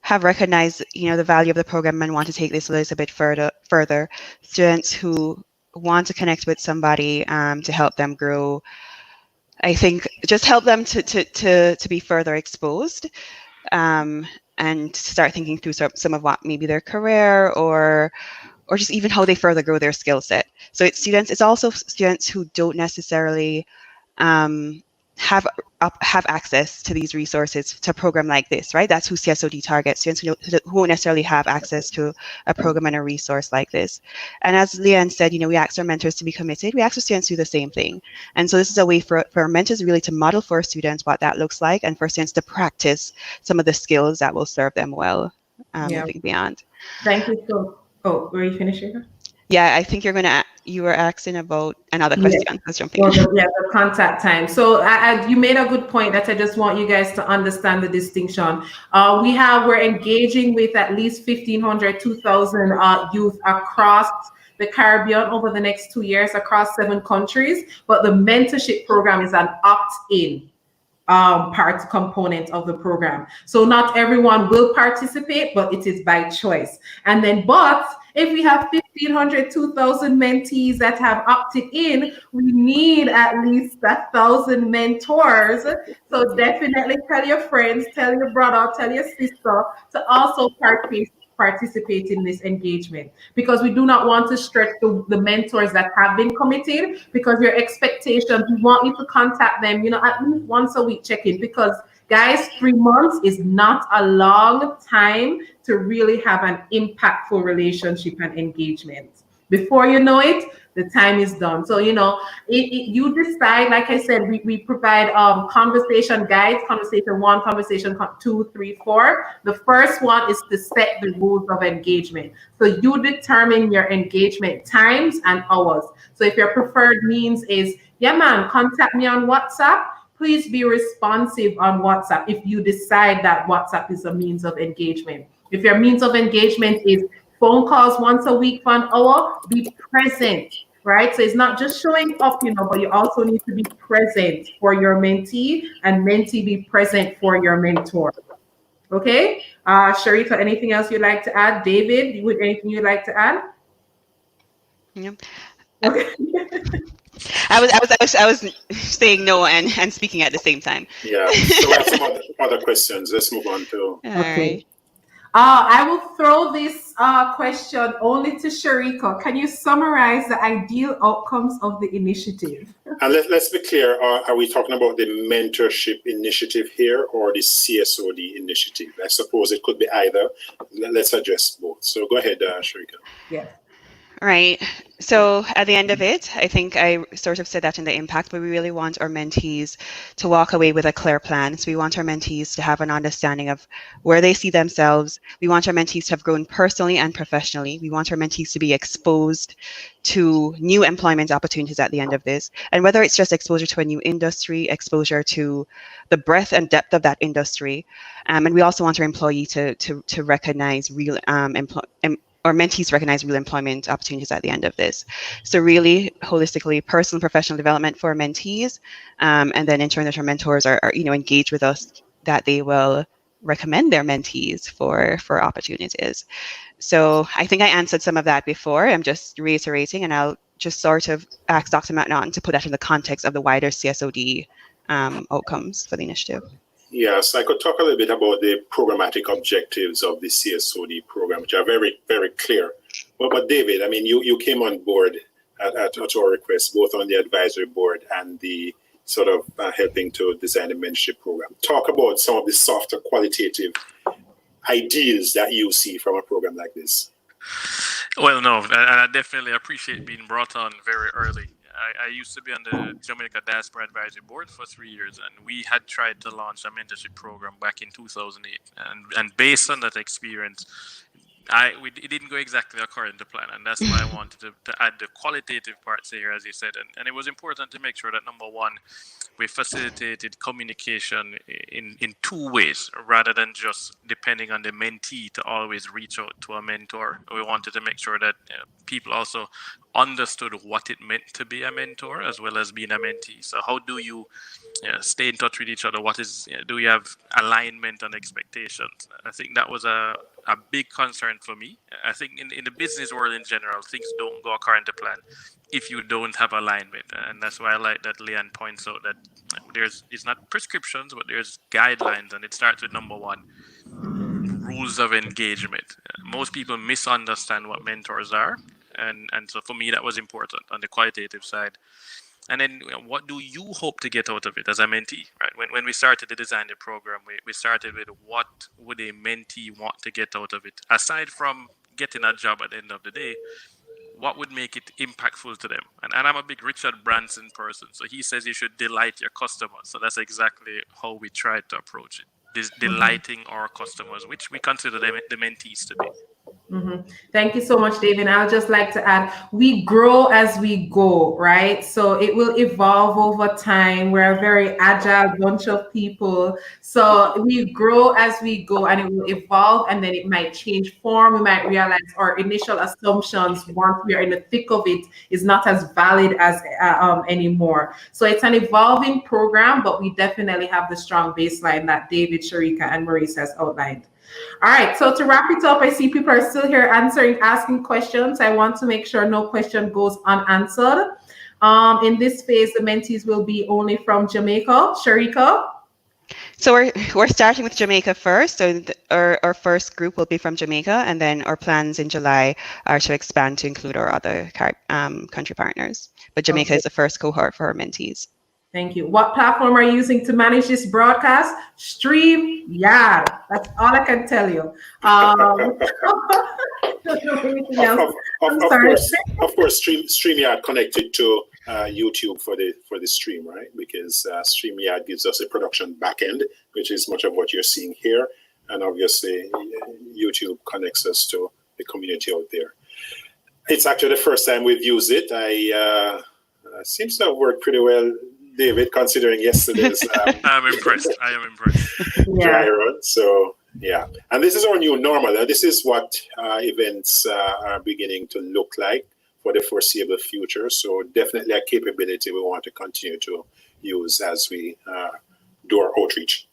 S6: have recognized, the value of the program and want to take this a little bit further. Students who want to connect with somebody to help them grow. I think just help them to be further exposed and start thinking through some of what maybe their career or just even how they further grow their skill set. So it's also students who don't necessarily have access to these resources, to a program like this, right? That's who CSOD targets, students who won't necessarily have access to a program and a resource like this. And as Leanne said, we ask our mentors to be committed. We ask our students to do the same thing. And so this is a way for our mentors really to model for students what that looks like, and for students to practice some of the skills that will serve them well moving beyond.
S1: Thank you. Were you finished here?
S6: Yeah, I think you were asking about another question.
S1: Yeah.
S6: Let's jump in.
S1: The contact time. So you made a good point that I just want you guys to understand the distinction. We're engaging with at least 1,500, 2,000 youth across the Caribbean over the next 2 years across 7 countries. But the mentorship program is an opt-in part component of the program. So not everyone will participate, but it is by choice. And then, if we have 1,500, 2,000 mentees that have opted in, we need at least 1,000 mentors. So definitely tell your friends, tell your brother, tell your sister to also participate in this engagement, because we do not want to stretch the mentors that have been committed, because your expectations, we want you to contact them, at least once a week check-in, because guys, 3 months is not a long time to really have an impactful relationship and engagement. Before you know it, the time is done. So, you decide, like I said, we provide conversation guides, conversation 1, conversation 2, 3, 4. The first one is to set the rules of engagement. So you determine your engagement times and hours. So if your preferred means is, contact me on WhatsApp, please be responsive on WhatsApp if you decide that WhatsApp is a means of engagement. If your means of engagement is phone calls once a week for an hour, be present, right? So it's not just showing up, but you also need to be present for your mentee, and mentee be present for your mentor. Okay. Sharika, anything else you'd like to add? David, would anything you'd like to add?
S6: Yeah.
S1: Okay.
S6: I was saying no and speaking at the same time.
S2: Yeah. So we have some other questions. Let's move on to.
S6: All
S1: Okay.
S6: right.
S1: I will throw this question only to Sharika. Can you summarize the ideal outcomes of the initiative?
S2: And let's be clear, are we talking about the mentorship initiative here or the CSOD initiative? I suppose it could be either. Let's address both. So go ahead, Sharika.
S1: Yeah.
S6: Right. So at the end of it, I think I sort of said that in the impact, but we really want our mentees to walk away with a clear plan. So we want our mentees to have an understanding of where they see themselves. We want our mentees to have grown personally and professionally. We want our mentees to be exposed to new employment opportunities at the end of this. And whether it's just exposure to a new industry, exposure to the breadth and depth of that industry. And we also want our employee to recognize real or mentees recognize real employment opportunities at the end of this. So really holistically personal and professional development for mentees, and then in turn that our mentors are engaged with us, that they will recommend their mentees for opportunities. So I think I answered some of that before. I'm just reiterating, and I'll just sort of ask Dr. McNaughton to put that in the context of the wider CSOD outcomes for the initiative.
S2: Yes, I could talk a little bit about the programmatic objectives of the CSOD program, which are very, very clear. But David, I mean, you came on board at our request, both on the advisory board and the sort of helping to design the mentorship program. Talk about some of the softer qualitative ideas that you see from a program like this.
S7: Well, no, I definitely appreciate being brought on very early. I used to be on the Jamaica Diaspora Advisory Board for 3 years, and we had tried to launch a mentorship program back in 2008. And based on that experience, it didn't go exactly according to plan, and that's why I wanted to add the qualitative parts here, as you said. And it was important to make sure that, number one, we facilitated communication in two ways, rather than just depending on the mentee to always reach out to a mentor. We wanted to make sure that people also understood what it meant to be a mentor as well as being a mentee. So how do you stay in touch with each other? Do you have alignment on expectations? I think that was a big concern for me. I think in the business world in general, things don't go according to plan if you don't have alignment. And that's why I like that Leanne points out that it's not prescriptions, but there's guidelines, and it starts with number one, rules of engagement. Most people misunderstand what mentors are. And so for me, that was important on the qualitative side. And then what do you hope to get out of it as a mentee, right? When we started to design the program, we started with what would a mentee want to get out of it? Aside from getting a job at the end of the day, what would make it impactful to them? And I'm a big Richard Branson person. So he says you should delight your customers. So that's exactly how we tried to approach it. This delighting our customers, which we consider the mentees to be.
S1: Mm-hmm. Thank you so much, David. I'll just like to add, we grow as we go, right? So it will evolve over time. We're a very agile bunch of people. So we grow as we go, and it will evolve, and then it might change form. We might realize our initial assumptions, once we are in the thick of it, is not as valid as anymore. So it's an evolving program, but we definitely have the strong baseline that David, Sharika, and Maurice has outlined. All right, so to wrap it up, I see people are still here asking questions. I want to make sure no question goes unanswered. In this phase, the mentees will be only from Jamaica. Sharika?
S6: So we're starting with Jamaica first. So our first group will be from Jamaica, and then our plans in July are to expand to include our other country partners. But Jamaica is the first cohort for our mentees.
S1: Thank you. What platform are you using to manage this broadcast? StreamYard. That's all I can tell you.
S2: Of course, StreamYard connected to YouTube for the stream, right? Because StreamYard gives us a production backend, which is much of what you're seeing here, and obviously YouTube connects us to the community out there. It's actually the first time we've used it. It seems to have worked pretty well, David, considering yesterday's
S7: I'm impressed. I am impressed.
S2: Dry run. So yeah, and this is our new normal. This is what events are beginning to look like for the foreseeable future. So definitely a capability we want to continue to use as we do our outreach.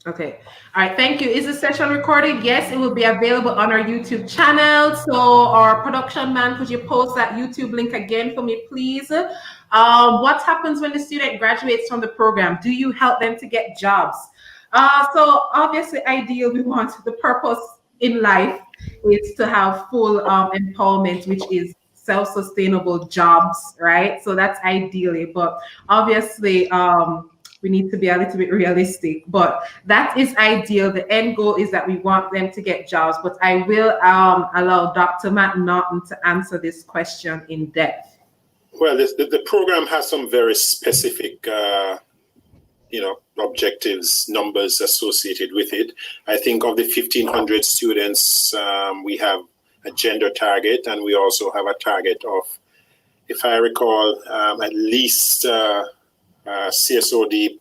S1: Okay. All right. Thank you. Is the session recorded? Yes, it will be available on our YouTube channel. So our production man, could you post that YouTube link again for me, please? What happens when the student graduates from the program? Do you help them to get jobs? So obviously, ideal, we want the purpose in life is to have full empowerment, which is self-sustainable jobs, right? So that's ideally, but obviously, we need to be a little bit realistic, but that is ideal. The end goal is that we want them to get jobs, but I will allow Dr. Matt Norton to answer this question in depth.
S2: Well, the program has some very specific, objectives, numbers associated with it. I think of the 1,500 students, we have a gender target, and we also have a target of, if I recall, at least CSOD,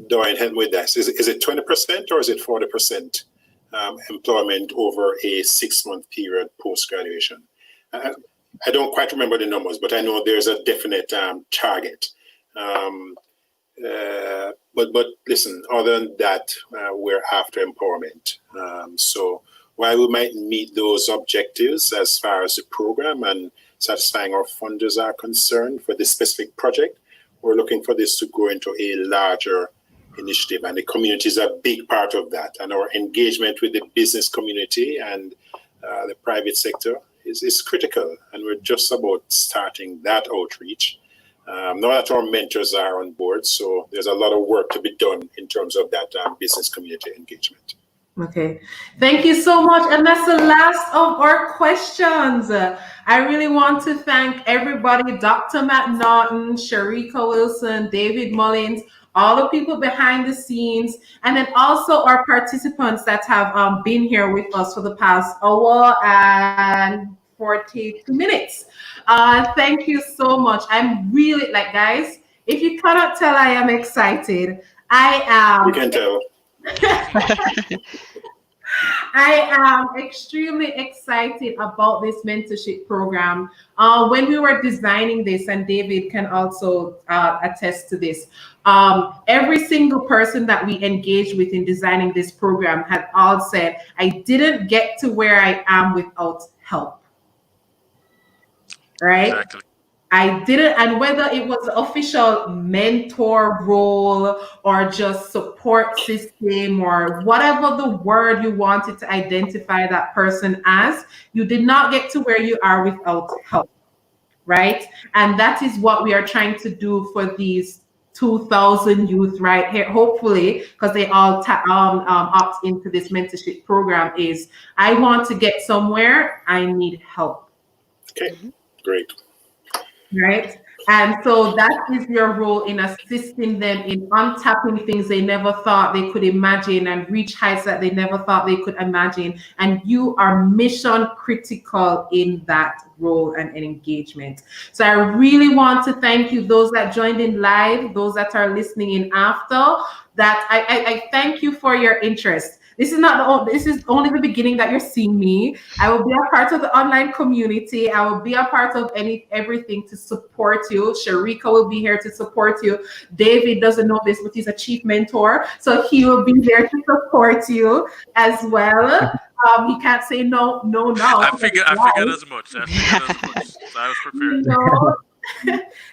S2: Dorian, help with that. Is it 20% or is it 40% employment over a 6-month period post-graduation? I don't quite remember the numbers, but I know there's a definite target. But listen, other than that, we're after empowerment. So while we might meet those objectives as far as the program and satisfying our funders are concerned for this specific project, we're looking for this to grow into a larger initiative, and the community is a big part of that. And our engagement with the business community and the private sector is critical, and we're just about starting that outreach. Now that our mentors are on board, so there's a lot of work to be done in terms of that business community engagement.
S1: Okay, thank you so much. And that's the last of our questions. I really want to thank everybody, Dr. Matt Norton, Sharika Wilson, David Mullins, all the people behind the scenes, and then also our participants that have been here with us for the past hour and 42 minutes. Thank you so much. I'm really, guys, if you cannot tell, I am excited. I am.
S2: You can tell.
S1: I am extremely excited about this mentorship program. When we were designing this, and David can also attest to this, every single person that we engaged with in designing this program had all said, I didn't get to where I am without help. Right?
S7: Exactly.
S1: I didn't, and whether it was the official mentor role or just support system or whatever the word you wanted to identify that person as, you did not get to where you are without help, right? And that is what we are trying to do for these 2,000 youth right here, hopefully, because they all opt into this mentorship program, is I want to get somewhere, I need help.
S2: Okay, great.
S1: Right? And so that is your role in assisting them in untapping things they never thought they could imagine and reach heights that they never thought they could imagine. And you are mission critical in that role and engagement. So I really want to thank you, those that joined in live, those that are listening in after, that I thank you for your interest. This is only the beginning that you're seeing me. I will be a part of the online community. I will be a part of everything to support you. Sharika will be here to support you. David doesn't know this, but he's a chief mentor, so he will be there to support you as well. He can't say no.
S7: I figured as much. So I was prepared.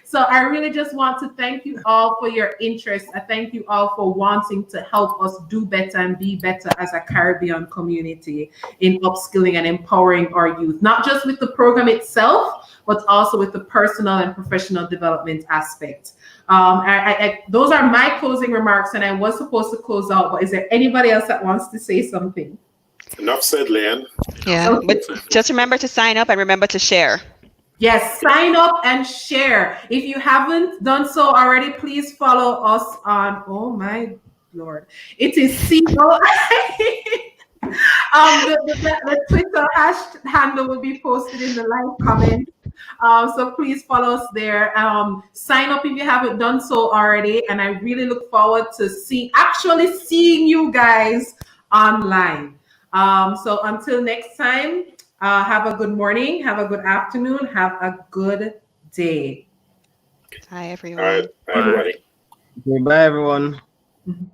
S1: So I really just want to thank you all for your interest. I thank you all for wanting to help us do better and be better as a Caribbean community in upskilling and empowering our youth, not just with the program itself, but also with the personal and professional development aspect. Those are my closing remarks, and I was supposed to close out, but is there anybody else that wants to say something?
S2: Enough said, Leanne.
S6: Yeah,
S1: Okay.
S6: but just remember to sign up and remember to share.
S1: Yes, sign up and share. If you haven't done so already, please follow us on, oh my Lord, it is COI. The Twitter handle will be posted in the live comments. So please follow us there. Sign up if you haven't done so already. And I really look forward to actually seeing you guys online. So until next time, have a good morning, have a good afternoon, have a good day.
S6: Hi, everyone.
S2: All right, bye, everybody.
S5: Bye, everyone.
S1: Mhm.